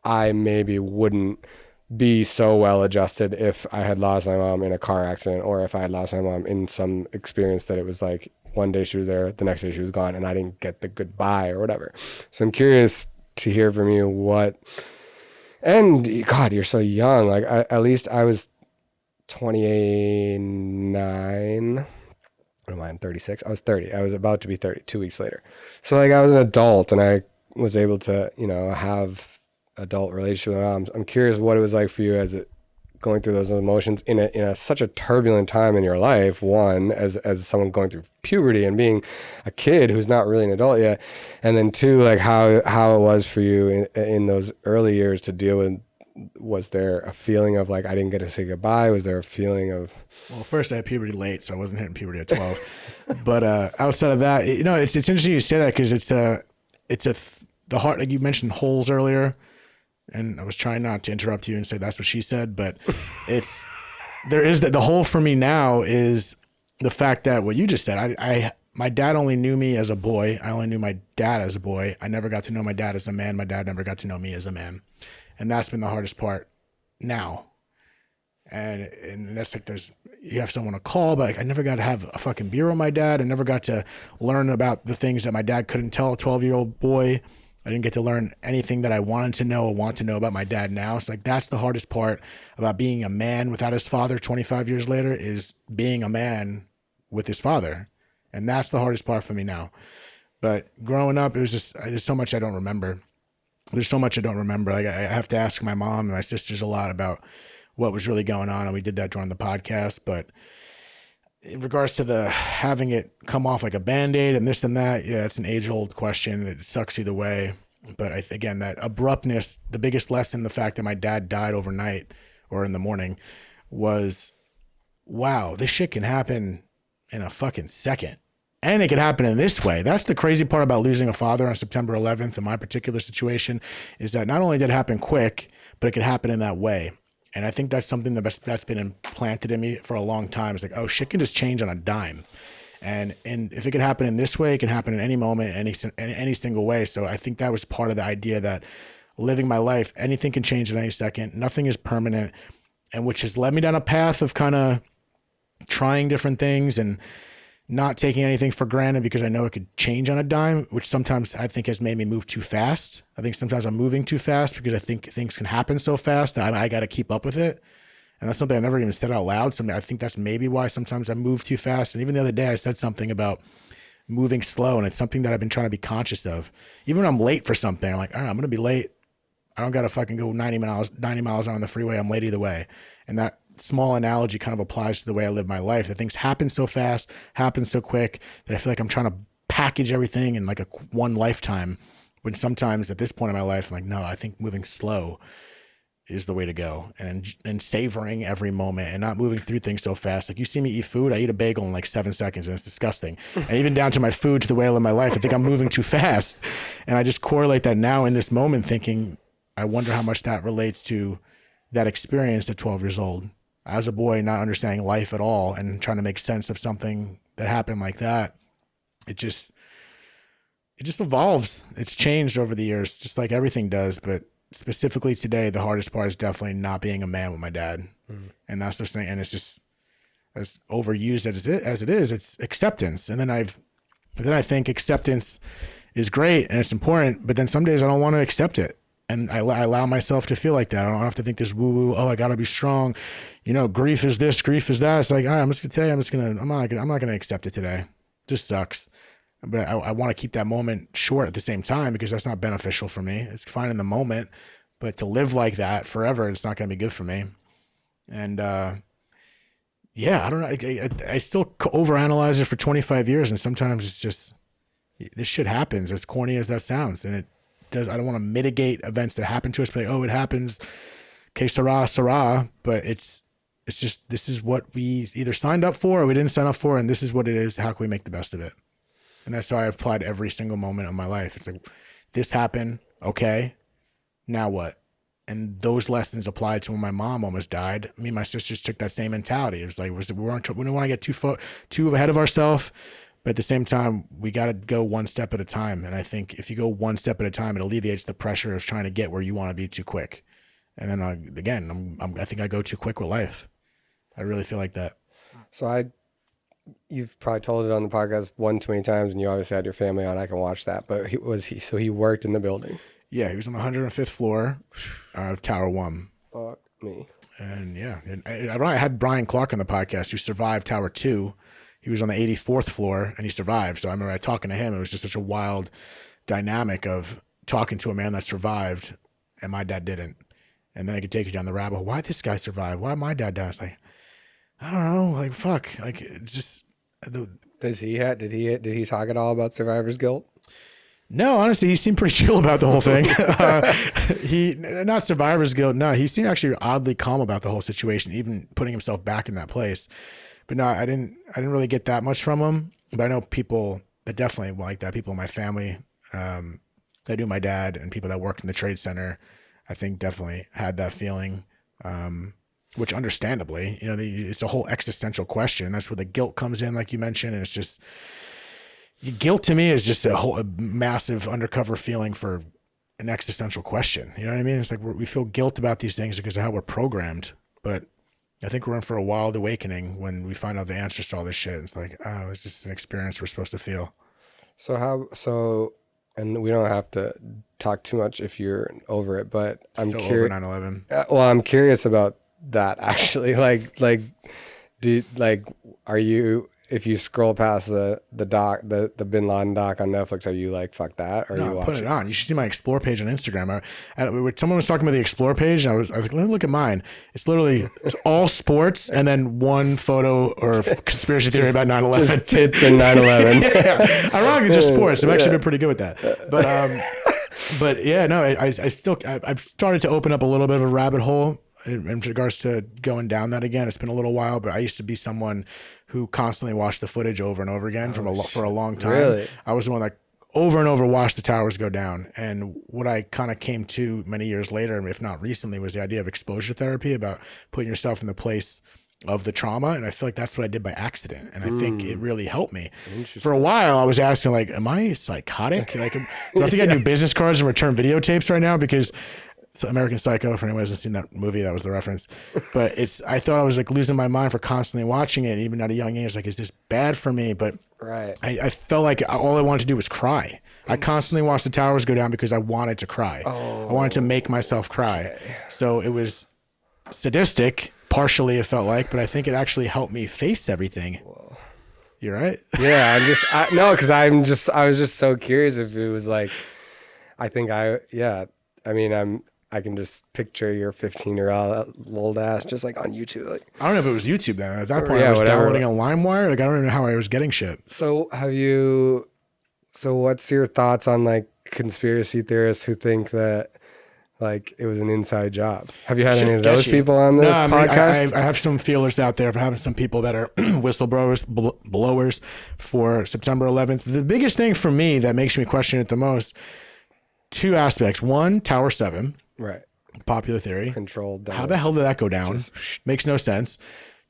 Speaker 2: I maybe wouldn't be so well adjusted if I had lost my mom in a car accident, or if I had lost my mom in some experience that it was like one day she was there, the next day she was gone, and I didn't get the goodbye or whatever. So I'm curious to hear from you and God, you're so young. Like at least I was 29. What am I? I'm 36. I was 30. I was about to be 30 2 weeks later. So like I was an adult and I was able to, have adult relationship with my mom. I'm curious what it was like for you as it going through those emotions in a such a turbulent time in your life. One, as someone going through puberty and being a kid who's not really an adult yet, and then two, like how it was for you in those early years to deal with. Was there a feeling of like I didn't get to say goodbye? Was there a feeling of?
Speaker 3: Well, first I had puberty late, so I wasn't hitting puberty at 12. But outside of that, it's interesting you say that because the heart, like you mentioned holes earlier. And I was trying not to interrupt you and say that's what she said, but the hole for me now is the fact that what you just said, my dad only knew me as a boy. I only knew my dad as a boy. I never got to know my dad as a man. My dad never got to know me as a man. And that's been the hardest part now. And that's like, you have someone to call, but like, I never got to have a fucking beer with my dad. I never got to learn about the things that my dad couldn't tell a 12-year-old boy. I didn't get to learn anything that I wanted to know or want to know about my dad now. So like that's the hardest part about being a man without his father 25 years later is being a man with his father. And that's the hardest part for me now. But growing up, it was just, there's so much I don't remember. Like I have to ask my mom and my sisters a lot about what was really going on. And we did that during the podcast. But in regards to the having it come off like a Band-Aid and this and that, yeah, it's an age-old question. It sucks either way. But again, that abruptness, the biggest lesson, the fact that my dad died overnight or in the morning was, wow, this shit can happen in a fucking second. And it can happen in this way. That's the crazy part about losing a father on September 11th in my particular situation is that not only did it happen quick, but it could happen in that way. And I think that's something that's been implanted in me for a long time. It's like, oh, shit can just change on a dime. And if it can happen in this way, it can happen in any moment, any single way. So I think that was part of the idea that living my life, anything can change at any second. Nothing is permanent. And which has led me down a path of kind of trying different things and not taking anything for granted because I know it could change on a dime, which sometimes I think has made me move too fast. I think sometimes I'm moving too fast because I think things can happen so fast that I got to keep up with it. And that's something I never even said out loud. So I think that's maybe why sometimes I move too fast. And even the other day I said something about moving slow, and it's something that I've been trying to be conscious of. Even when I'm late for something, I'm like, all right, I'm going to be late. I don't got to fucking go 90 miles on the freeway. I'm late either way. And that small analogy kind of applies to the way I live my life. That things happen so fast, happen so quick that I feel like I'm trying to package everything in like one lifetime. When sometimes at this point in my life, I'm like, no, I think moving slow is the way to go, and savoring every moment and not moving through things so fast. Like you see me eat food, I eat a bagel in like 7 seconds and it's disgusting. And even down to my food, to the way I live my life, I think I'm moving too fast. And I just correlate that now in this moment thinking, I wonder how much that relates to that experience at 12 years old. As a boy, not understanding life at all and trying to make sense of something that happened like that. It just evolves. It's changed over the years, just like everything does. But specifically today, the hardest part is definitely not being a man with my dad. And that's the thing. And it's just as overused as it is, it's acceptance. And then I think acceptance is great and it's important, but then some days I don't want to accept it. And I allow myself to feel like that. I don't have to think this woo-woo, oh, I got to be strong. Grief is this, grief is that. It's like, all right, I'm just going to tell you, I'm not going to accept it today. It just sucks. But I want to keep that moment short at the same time because that's not beneficial for me. It's fine in the moment, but to live like that forever, it's not going to be good for me. And yeah, I don't know. I still overanalyze it for 25 years. And sometimes it's just, this shit happens, as corny as that sounds. And I don't want to mitigate events that happen to us, but like, oh, it happens. Okay, sarah. But it's just, this is what we either signed up for or we didn't sign up for. And this is what it is. How can we make the best of it? And that's how I applied every single moment of my life. It's like, this happened. Okay. Now what? And those lessons applied to when my mom almost died. Me and my sisters took that same mentality. It was like, we don't want to get too ahead of ourselves. But at the same time, we got to go one step at a time. And I think if you go one step at a time, it alleviates the pressure of trying to get where you want to be too quick. And then I think I go too quick with life. I really feel like that.
Speaker 2: So I you've probably told it on the podcast one too many times, and you obviously had your family on. I can watch that. But so he worked in the building.
Speaker 3: Yeah, he was on the 105th floor of Tower 1.
Speaker 2: Fuck me.
Speaker 3: And yeah, and I had Brian Clark on the podcast who survived Tower 2. He was on the 84th floor and he survived. So I remember talking to him. It was just such a wild dynamic of talking to a man that survived and my dad didn't. And then I could take you down the rabbit hole. Why this guy survived? Why my dad died? It's like, I don't know. Like, fuck. Like, just.
Speaker 2: Did he talk at all about survivor's guilt?
Speaker 3: No, honestly, he seemed pretty chill about the whole thing. Not survivor's guilt. No, he seemed actually oddly calm about the whole situation, even putting himself back in that place. But no, I didn't really get that much from him. But I know people that definitely like that. People in my family, that knew my dad, and people that worked in the trade center, I think definitely had that feeling. Which understandably, it's a whole existential question. That's where the guilt comes in, like you mentioned, and it's just. Guilt to me is just a massive undercover feeling for an existential question. You know what I mean? It's like we feel guilt about these things because of how we're programmed. But I think we're in for a wild awakening when we find out the answers to all this shit. It's like, oh, it's just an experience we're supposed to feel.
Speaker 2: And we don't have to talk too much if you're over it, but I'm
Speaker 3: Still
Speaker 2: curious.
Speaker 3: Over 9/11.
Speaker 2: Well, I'm curious about that actually. Are you? If you scroll past the Bin Laden doc on Netflix, are you like, fuck that? Or
Speaker 3: No,
Speaker 2: you watch
Speaker 3: put it on. You should see my Explore page on Instagram. Someone was talking about the Explore page, and I was like, let me look at mine. It's literally all sports and then one photo or conspiracy theory about 9/11.
Speaker 2: Just tits and 9/11.
Speaker 3: Yeah. Ironically, just sports. I've actually been pretty good with that. But yeah, no, I've started to open up a little bit of a rabbit hole in regards to going down that again. It's been a little while, but I used to be someone who constantly watched the footage over and over again for a long time.
Speaker 2: Really?
Speaker 3: I was the one that over and over watched the towers go down. And what I kind of came to many years later, if not recently, was the idea of exposure therapy, about putting yourself in the place of the trauma. And I feel like that's what I did by accident. And I think it really helped me. For a while, I was asking, like, am I psychotic? Like, do I have to get new business cards and return videotapes right now? Because it's American Psycho, for anyone who hasn't seen that movie, that was the reference. But I thought I was like losing my mind for constantly watching it. Even at a young age, like, is this bad for me? But
Speaker 2: right.
Speaker 3: I felt like all I wanted to do was cry. I constantly watched the towers go down because I wanted to cry. I wanted to make myself cry. Okay. So it was sadistic, partially it felt like, but I think it actually helped me face everything. Whoa. You right?
Speaker 2: Yeah, because I was just so curious if it was like, I can just picture your 15-year-old ass just like on YouTube. Like,
Speaker 3: I don't know if it was YouTube then. At that point, I was downloading a LimeWire. Like, I don't even know how I was getting shit.
Speaker 2: So what's your thoughts on like conspiracy theorists who think that like it was an inside job? Have you had any of those people on this podcast?
Speaker 3: I have some feelers out there for having some people that are whistleblowers for September 11th. The biggest thing for me that makes me question it the most, two aspects. One, Tower 7.
Speaker 2: Right.
Speaker 3: Popular theory.
Speaker 2: Controlled.
Speaker 3: How the hell did that go down? Makes no sense.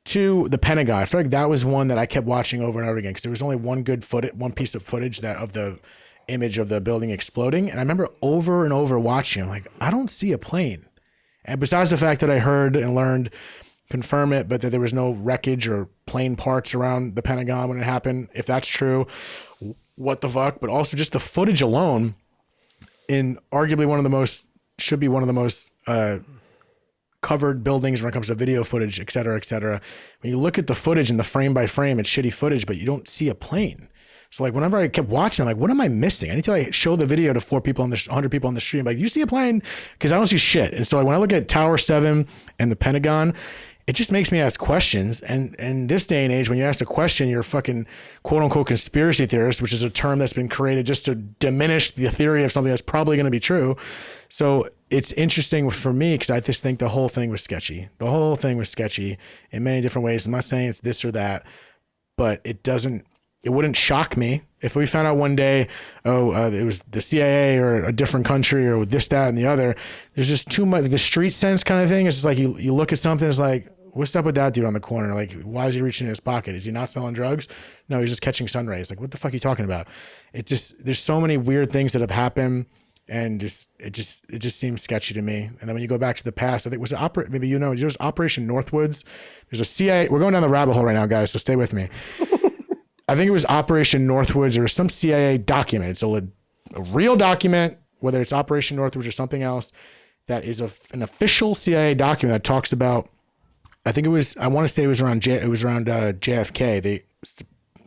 Speaker 3: Two, the Pentagon. I feel like that was one that I kept watching over and over again because there was only one piece of footage of the image of the building exploding. And I remember over and over watching. I'm like, I don't see a plane. And besides the fact that I heard and learned, confirm it, but that there was no wreckage or plane parts around the Pentagon when it happened. If that's true, what the fuck? But also just the footage alone in arguably should be one of the most covered buildings when it comes to video footage, et cetera, et cetera. When you look at the footage and the frame by frame, it's shitty footage, but you don't see a plane. So like whenever I kept watching, I'm like, what am I missing? Anytime I show the video to 100 people on the street, I'm like, you see a plane? Because I don't see shit. And so like, when I look at Tower 7 and the Pentagon, it just makes me ask questions. And in this day and age, when you ask a question, you're a fucking quote unquote conspiracy theorist, which is a term that's been created just to diminish the theory of something that's probably going to be true. So it's interesting for me because I just think the whole thing was sketchy. The whole thing was sketchy in many different ways. I'm not saying it's this or that, but it wouldn't shock me if we found out one day, it was the CIA or a different country or this, that, and the other. There's just too much, the street sense kind of thing. It's just like you look at something, it's like, what's up with that dude on the corner? Like, why is he reaching in his pocket? Is he not selling drugs? No, he's just catching sun rays. Like, what the fuck are you talking about? There's so many weird things that have happened, and it just seems sketchy to me. And then when you go back to the past, I think there's Operation Northwoods. There's a CIA. We're going down the rabbit hole right now, guys, so stay with me. I think it was Operation Northwoods or some CIA document. It's a real document, whether it's Operation Northwoods or something else, that is an official CIA document that talks about, I think it was, I want to say it was around JFK. They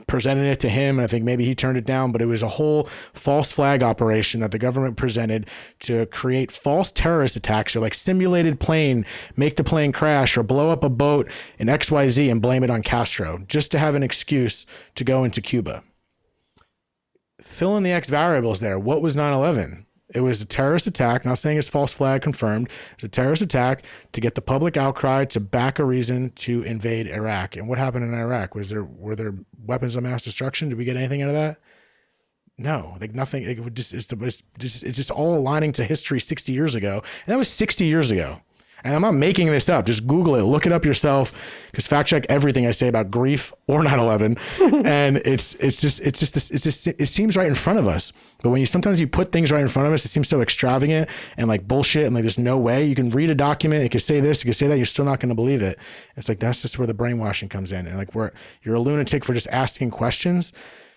Speaker 3: presented it to him, and I think maybe he turned it down, but it was a whole false flag operation that the government presented to create false terrorist attacks, or like simulated plane, make the plane crash or blow up a boat in XYZ and blame it on Castro, just to have an excuse to go into Cuba. Fill in the X variables there. What was 9/11? It was a terrorist attack. Not saying it's false flag confirmed. It's a terrorist attack to get the public outcry to back a reason to invade Iraq. And what happened in Iraq? Were there weapons of mass destruction? Did we get anything out of that? No, like nothing. It's just all aligning to history 60 years ago. And that was 60 years ago. And I'm not making this up. Just Google it. Look it up yourself, because fact check everything I say about grief or 9/11. And it seems right in front of us. But when sometimes you put things right in front of us, it seems so extravagant and like bullshit. And like, there's no way you can read a document. It could say this, it could say that. You're still not going to believe it. It's like, that's just where the brainwashing comes in. And like, you're a lunatic for just asking questions.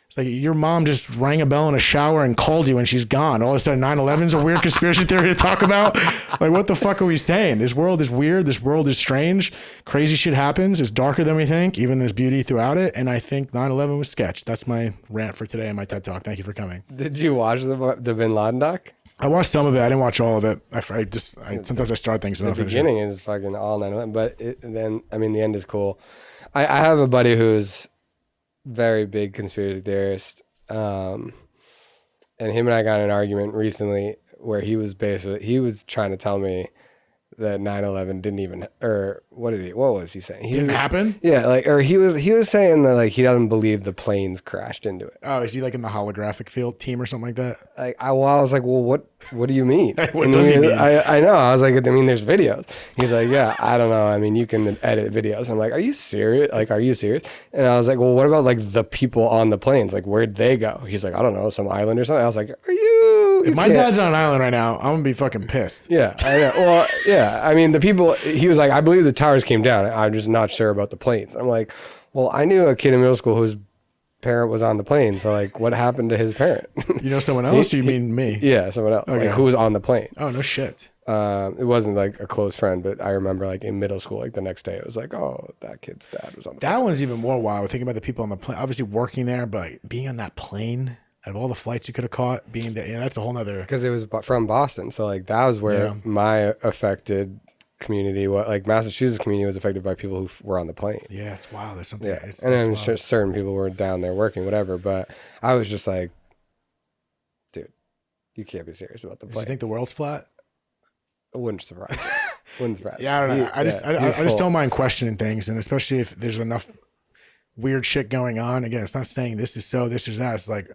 Speaker 3: It's like your mom just rang a bell in a shower and called you and she's gone. All of a sudden 9/11 is a weird conspiracy theory to talk about. Like, what the fuck are we saying? This world is weird. This world is strange. Crazy shit happens. It's darker than we think. Even there's beauty throughout it. And I think 9/11 was sketched. That's my rant for today and my TED Talk. Thank you for coming.
Speaker 1: Did you watch the Bin Laden doc?
Speaker 3: I watched some of it. I didn't watch all of it. Sometimes I start things.
Speaker 1: The beginning is fucking all 9/11. But then, I mean, the end is cool. I have a buddy who's very big conspiracy theorist. And him and I got in an argument recently where he was trying to tell me that 9/11 didn't even, or what was he saying?
Speaker 3: Didn't happen?
Speaker 1: Yeah, like, or he was saying that like he doesn't believe the planes crashed into it.
Speaker 3: Oh, is he like in the holographic field team or something like that?
Speaker 1: Like I was like, well, what do you mean?
Speaker 3: What does he mean?
Speaker 1: I know. I was like, I mean, there's videos. He's like, yeah, I don't know. I mean, you can edit videos. I'm like, are you serious? Like, are you serious? And I was like, well, what about like the people on the planes? Like, where'd they go? He's like, I don't know, some island or something. I was like, are you?
Speaker 3: If my dad's on an island right now, I'm gonna be fucking pissed.
Speaker 1: Yeah, I know. Well, yeah. I mean, the people. He was like, I believe the towers came down. I'm just not sure about the planes. I'm like, well, I knew a kid in middle school whose parent was on the plane. So like, what happened to his parent?
Speaker 3: You know someone else? You mean me?
Speaker 1: Yeah, someone else.
Speaker 3: Okay.
Speaker 1: Like, who was on the plane?
Speaker 3: Oh, no shit.
Speaker 1: It wasn't like a close friend, but I remember like in middle school, like the next day, it was like, oh, that kid's dad was on the plane.
Speaker 3: That one's even more wild. Thinking about the people on the plane, obviously working there, but being on that plane. Out of all the flights you could have caught, being there, that's a whole nother.
Speaker 1: Because it was from Boston, so like that was where my affected community, like Massachusetts community, was affected by people who were on the plane.
Speaker 3: Yeah, it's wild. There's something.
Speaker 1: Yeah, and then sure certain people were down there working, whatever. But I was just like, dude, you can't be serious about the plane.
Speaker 3: Do you think the world's flat?
Speaker 1: It wouldn't surprise me. Wouldn't surprise.
Speaker 3: Yeah, I don't know. I just don't mind questioning things, and especially if there's enough weird shit going on. Again, it's not saying this is so, this is that. It's like,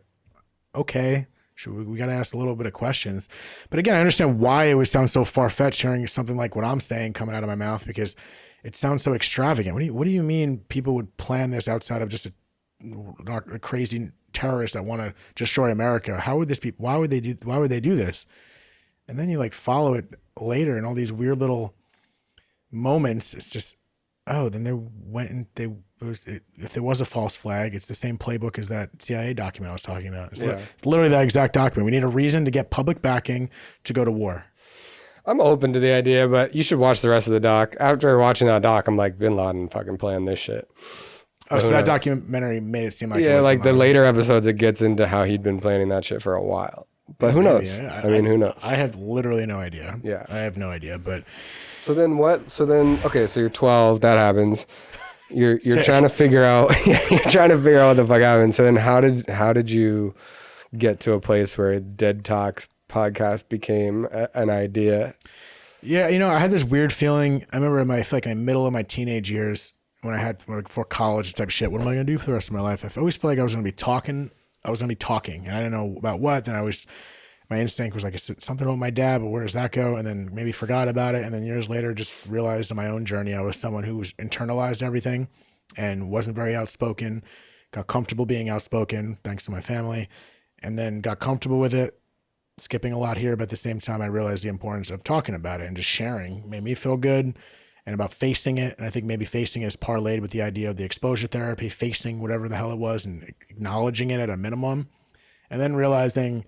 Speaker 3: okay, we got to ask a little bit of questions. But again, I understand why it would sound so far-fetched hearing something like what I'm saying coming out of my mouth, because it sounds so extravagant. What do you mean people would plan this outside of just a crazy terrorist that want to destroy America? How would this be? Why would they do this? And then you like follow it later in all these weird little moments. It's just, oh, then they went and if there was a false flag, it's the same playbook as that CIA document I was talking about. It's literally that exact document. We need a reason to get public backing to go to war.
Speaker 1: I'm open to the idea, but you should watch the rest of the doc. After watching that doc, I'm like, Bin Laden fucking planned this shit.
Speaker 3: Oh, so that documentary made it seem like
Speaker 1: like the later episodes, it gets into how he'd been planning that shit for a while. But who knows? I mean, who knows?
Speaker 3: I have literally no idea.
Speaker 1: Yeah.
Speaker 3: I have no idea, but...
Speaker 1: So then okay, so you're 12, that happens. You're trying to figure out what the fuck happened. So then how did you get to a place where Dead Talks podcast became an idea?
Speaker 3: Yeah, I had this weird feeling. I remember in my middle of my teenage years when I had before college type of shit. What am I gonna do for the rest of my life? I always felt like I was gonna be talking, and I didn't know about what. Then my instinct was like, it's something about my dad, but where does that go? And then maybe forgot about it. And then years later, just realized on my own journey, I was someone who was internalized everything and wasn't very outspoken, got comfortable being outspoken thanks to my family, and then got comfortable with it, skipping a lot here. But at the same time, I realized the importance of talking about it and just sharing made me feel good. and about facing it. And I think maybe facing it is parlayed with the idea of the exposure therapy, facing whatever the hell it was and acknowledging it at a minimum. And then realizing,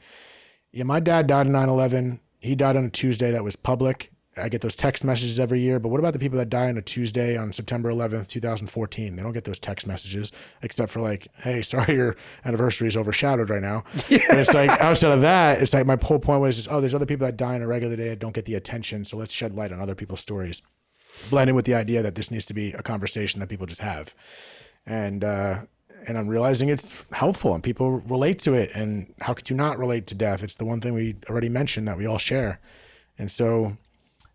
Speaker 3: yeah, my dad died on 9/11. He died on a Tuesday that was public. I get those text messages every year, but what about the people that die on a Tuesday on September 11th, 2014? They don't get those text messages except for like, hey, sorry, your anniversary is overshadowed right now. Yeah. But it's like, outside of that, it's like my whole point was just, oh, there's other people that die on a regular day that don't get the attention. So let's shed light on other people's stories. Blended with the idea that this needs to be a conversation that people just have. And I'm realizing it's helpful and people relate to it. And how could you not relate to death? It's the one thing we already mentioned that we all share. And so,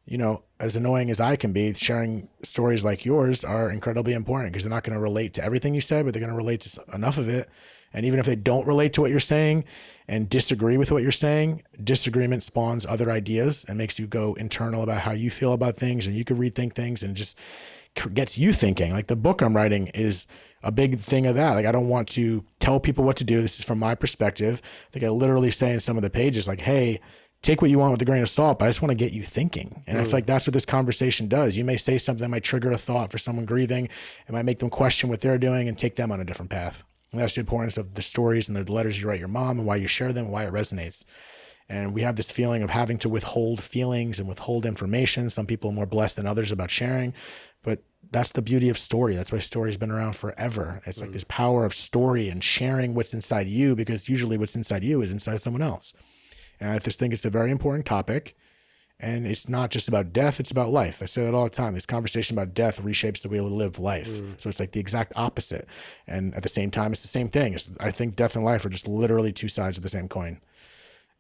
Speaker 3: you know, as annoying as I can be, sharing stories like yours are incredibly important because they're not going to relate to everything you said, but they're going to relate to enough of it. And even if they don't relate to what you're saying and disagree with what you're saying, disagreement spawns other ideas and makes you go internal about how you feel about things. And you can rethink things and just gets you thinking. Like the book I'm writing is a big thing of that. Like, I don't want to tell people what to do. This is from my perspective. I think I literally say in some of the pages, like, hey, take what you want with a grain of salt, but I just want to get you thinking. And I feel like that's what this conversation does. You may say something that might trigger a thought for someone grieving. It might make them question what they're doing and take them on a different path. And that's the importance of the stories and the letters you write your mom and why you share them and why it resonates. And we have this feeling of having to withhold feelings and withhold information. Some people are more blessed than others about sharing, but that's the beauty of story. That's why story's been around forever. It's like this power of story and sharing what's inside you, because usually what's inside you is inside someone else. And I just think it's a very important topic. And it's not just about death, it's about life. I say that all the time. This conversation about death reshapes the way we live life. So it's like the exact opposite. And at the same time, it's the same thing. I think death and life are just literally two sides of the same coin.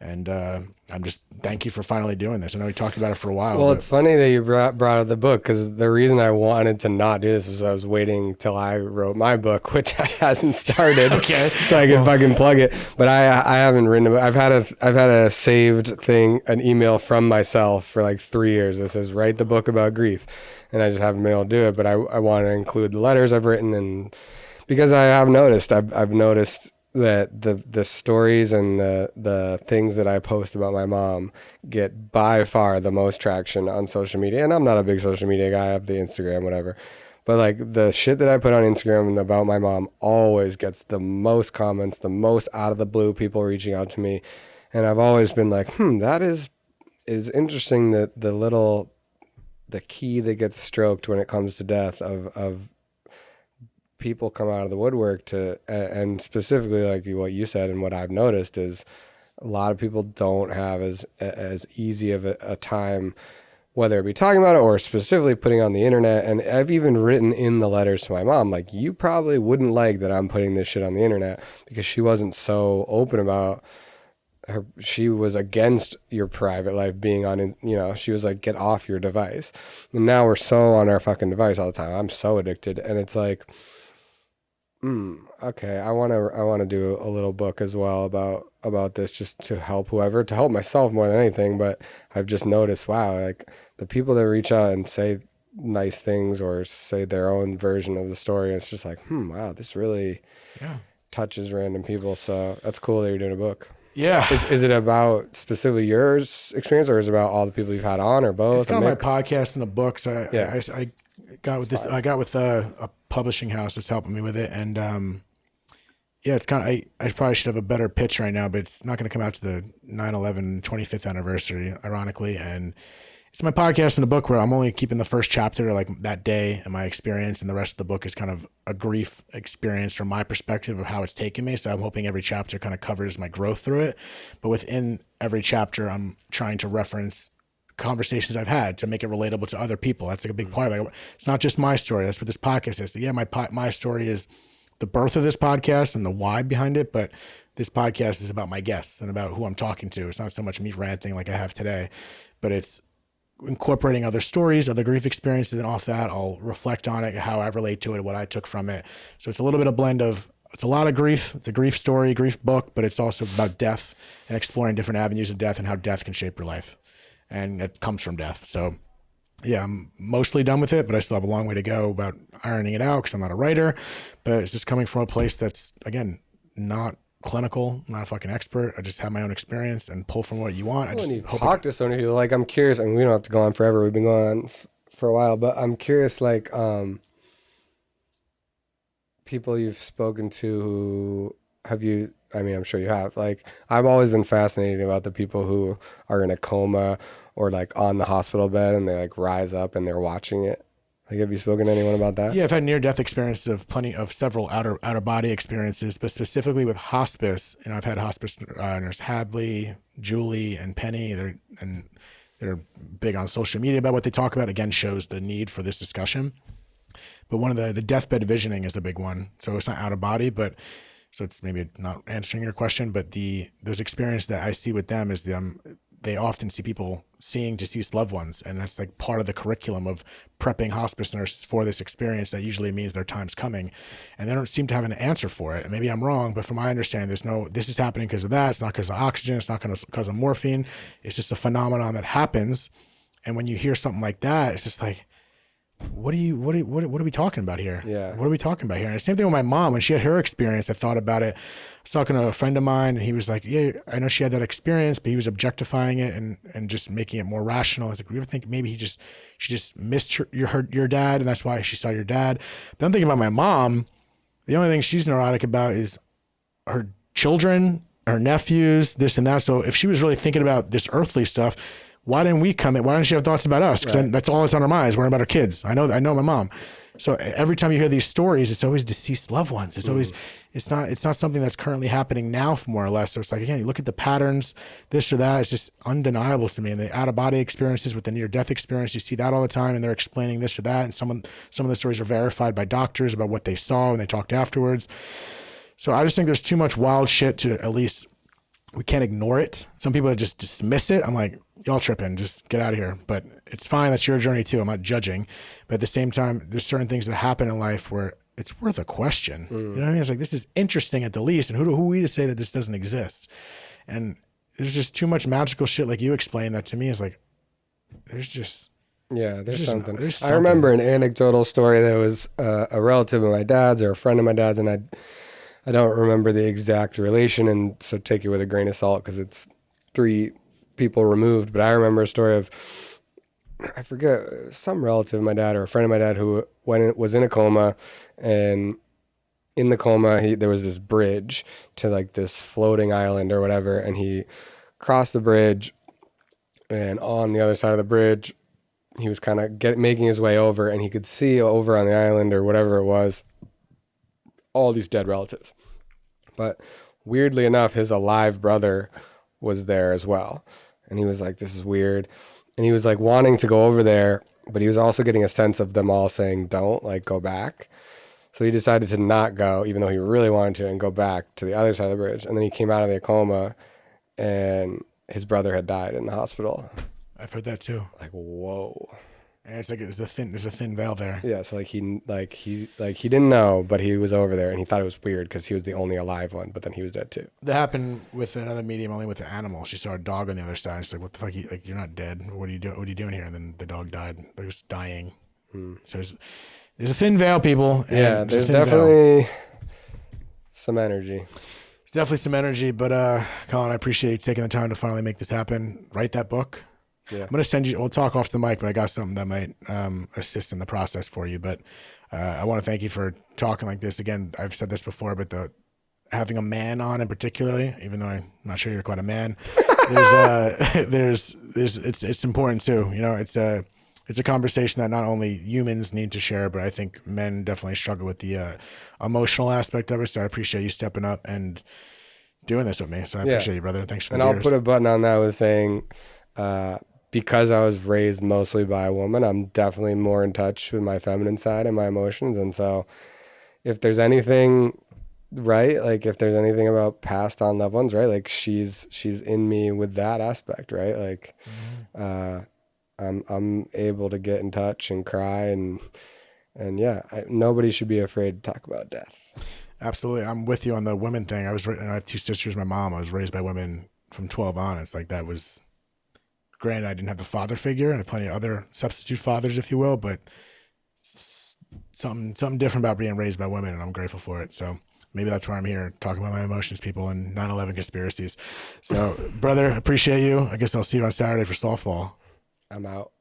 Speaker 3: And I'm just, thank you for finally doing this. I know we talked about it for a while.
Speaker 2: Well, it's funny that you brought up the book, because the reason I wanted to not do this was I was waiting till I wrote my book, which hasn't started.
Speaker 3: Okay.
Speaker 2: So I can fucking plug it. But I haven't written it. I've had a saved thing, an email from myself for like 3 years that says, write the book about grief. And I just haven't been able to do it. But I want to include the letters I've written, and because I have noticed, I've noticed that the stories and the things that I post about my mom get by far the most traction on social media. And I'm not a big social media guy. I have the Instagram, whatever. But like the shit that I put on Instagram about my mom always gets the most comments, the most out of the blue people reaching out to me. And I've always been like, that is interesting, that the key that gets stroked when it comes to death of people come out of the woodwork to, and specifically like what you said and what I've noticed is a lot of people don't have as easy of a time, whether it be talking about it or specifically putting on the internet. And I've even written in the letters to my mom, like, you probably wouldn't like that I'm putting this shit on the internet, because she wasn't so open about her. She was against your private life being on, she was like, get off your device. And now we're so on our fucking device all the time. I'm so addicted. And it's like, okay, I want to do a little book as well about this, just to help to help myself more than anything. But I've just noticed, wow, like the people that reach out and say nice things or say their own version of the story, it's just like, wow, this really touches random people. So that's cool that you're doing a book.
Speaker 3: Yeah.
Speaker 2: Is it about specifically your experience, or is it about all the people you've had on, or both?
Speaker 3: It's kind of my podcast and the books. I got with a publishing house that's helping me with it, and it's kind of, I probably should have a better pitch right now, but it's not going to come out to the 9/11 25th anniversary, ironically. And it's my podcast and the book where I'm only keeping the first chapter like that day and my experience, and the rest of the book is kind of a grief experience from my perspective of how it's taken me. So I'm hoping every chapter kind of covers my growth through it, but within every chapter I'm trying to reference conversations I've had to make it relatable to other people. That's like a big part of it. It's not just my story. That's what this podcast is. Yeah, my story is the birth of this podcast and the why behind it, but this podcast is about my guests and about who I'm talking to. It's not so much me ranting like I have today, but it's incorporating other stories, other grief experiences, and off that I'll reflect on it, how I relate to it, what I took from it. So it's a little bit of blend of, it's a lot of grief. It's a grief story, grief book, but it's also about death and exploring different avenues of death and how death can shape your life. And it comes from death. So yeah, I'm mostly done with it, but I still have a long way to go about ironing it out because I'm not a writer. But it's just coming from a place that's, again, not clinical, I'm not a fucking expert. I just have my own experience and pull from what you want.
Speaker 2: When you talk to so many people, like, I'm curious, and we don't have to go on forever. We've been going on for a while, but I'm curious, like, people you've spoken to who have you, I mean, I'm sure you have, like, I've always been fascinated about the people who are in a coma or like on the hospital bed and they like rise up and they're watching it. Like, have you spoken to anyone about that?
Speaker 3: Yeah, I've had near-death experiences of several outer body experiences, but specifically with hospice. You know, I've had hospice nurse Hadley, Julie, and Penny. They're big on social media about what they talk about. Again, shows the need for this discussion. But one of the deathbed visioning is a big one. So it's not out of body, but so it's maybe not answering your question. But those experiences that I see with them is they often see people seeing deceased loved ones, and that's like part of the curriculum of prepping hospice nurses for this experience. That usually means their time's coming, and they don't seem to have an answer for it. And maybe I'm wrong, but from my understanding, this is happening because of that. It's not because of oxygen. It's not because of morphine. It's just a phenomenon that happens. And when you hear something like that, it's just like, what are we talking about here?
Speaker 2: Yeah.
Speaker 3: What are we talking about here? And the same thing with my mom. When she had her experience, I thought about it. I was talking to a friend of mine, and he was like, yeah, I know she had that experience, but he was objectifying it and just making it more rational. I was like, you ever think maybe she just missed your dad, and that's why she saw your dad? But I'm thinking about my mom. The only thing she's neurotic about is her children, her nephews, this and that. So if she was really thinking about this earthly stuff, why didn't we come in? Why don't she have thoughts about us? Because
Speaker 2: Right.
Speaker 3: that's all that's on her mind is worrying about her kids. I know my mom. So every time you hear these stories, it's always deceased loved ones. It's always, it's not something that's currently happening now, more or less. So it's like, again, you look at the patterns, this or that. It's just undeniable to me. And the out of body experiences with the near death experience, you see that all the time, and they're explaining this or that. And some of the stories are verified by doctors about what they saw when they talked afterwards. So I just think there's too much wild shit to, at least we can't ignore it. Some people just dismiss it. I'm like, y'all tripping, just get out of here. But it's fine. That's your journey too. I'm not judging. But at the same time, there's certain things that happen in life where it's worth a question. You know what I mean? It's like, this is interesting at the least. And who are we to say that this doesn't exist? And there's just too much magical shit. Like you explained that to me, is like, there's something.
Speaker 2: I remember an anecdotal story that was a relative of my dad's or a friend of my dad's, and I don't remember the exact relation, and so take it with a grain of salt because it's 3 people removed. But I remember a story of, I forget, some relative of my dad or a friend of my dad who was in a coma, and in the coma there was this bridge to like this floating island or whatever, and he crossed the bridge, and on the other side of the bridge he was kind of making his way over, and he could see over on the island or whatever it was all these dead relatives. But weirdly enough, his alive brother was there as well. And he was like, this is weird. And he was like wanting to go over there, but he was also getting a sense of them all saying, don't, like, go back. So he decided to not go, even though he really wanted to, and go back to the other side of the bridge. And then he came out of the coma, and his brother had died in the hospital.
Speaker 3: I've heard that too.
Speaker 2: Like, whoa.
Speaker 3: And it's like there's a thin veil there.
Speaker 2: Yeah, so he didn't know, but he was over there, and he thought it was weird because he was the only alive one, but then he was dead too.
Speaker 3: That happened with another medium, only with an animal. She saw a dog on the other side. She's like, "What the fuck? You're not dead. What are you doing? What are you doing here?" And then the dog died. It was dying. So there's a thin veil, people.
Speaker 2: Yeah, there's definitely some energy.
Speaker 3: It's definitely some energy. But Colin, I appreciate you taking the time to finally make this happen. Write that book.
Speaker 2: Yeah.
Speaker 3: I'm going to send you, we'll talk off the mic, but I got something that might assist in the process for you. But I want to thank you for talking like this. Again, I've said this before, but having a man on in particularly, even though I'm not sure you're quite a man, it's important too. You know, it's a conversation that not only humans need to share, but I think men definitely struggle with the emotional aspect of it. So I appreciate you stepping up and doing this with me. So I appreciate you, brother. Thanks for the
Speaker 2: And
Speaker 3: years.
Speaker 2: I'll put a button on that with saying, because I was raised mostly by a woman, I'm definitely more in touch with my feminine side and my emotions. And so if there's anything, right, like if there's anything about passed on loved ones, right, like she's in me with that aspect, right? Like, I'm able to get in touch and cry and yeah, nobody should be afraid to talk about death.
Speaker 3: Absolutely. I'm with you on the women thing. I have 2 sisters, my mom. I was raised by women from 12 on. It's like that was, granted, I didn't have the father figure, and I have plenty of other substitute fathers, if you will, but something different about being raised by women, and I'm grateful for it. So maybe that's why I'm here talking about my emotions, people, and 9/11 conspiracies. So, brother, appreciate you. I guess I'll see you on Saturday for softball.
Speaker 2: I'm out.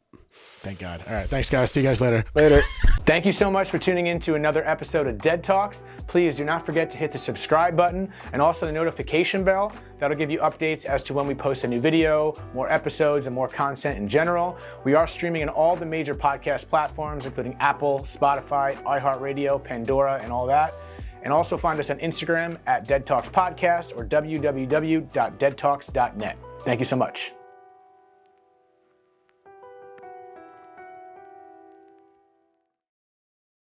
Speaker 3: Thank God. All right. Thanks, guys. See you guys later.
Speaker 1: Later.
Speaker 4: Thank you so much for tuning in to another episode of Dead Talks. Please do not forget to hit the subscribe button and also the notification bell. That'll give you updates as to when we post a new video, more episodes, and more content in general. We are streaming on all the major podcast platforms, including Apple, Spotify, iHeartRadio, Pandora, and all that. And also find us on Instagram at Dead Talks Podcast or www.deadtalks.net. Thank you so much.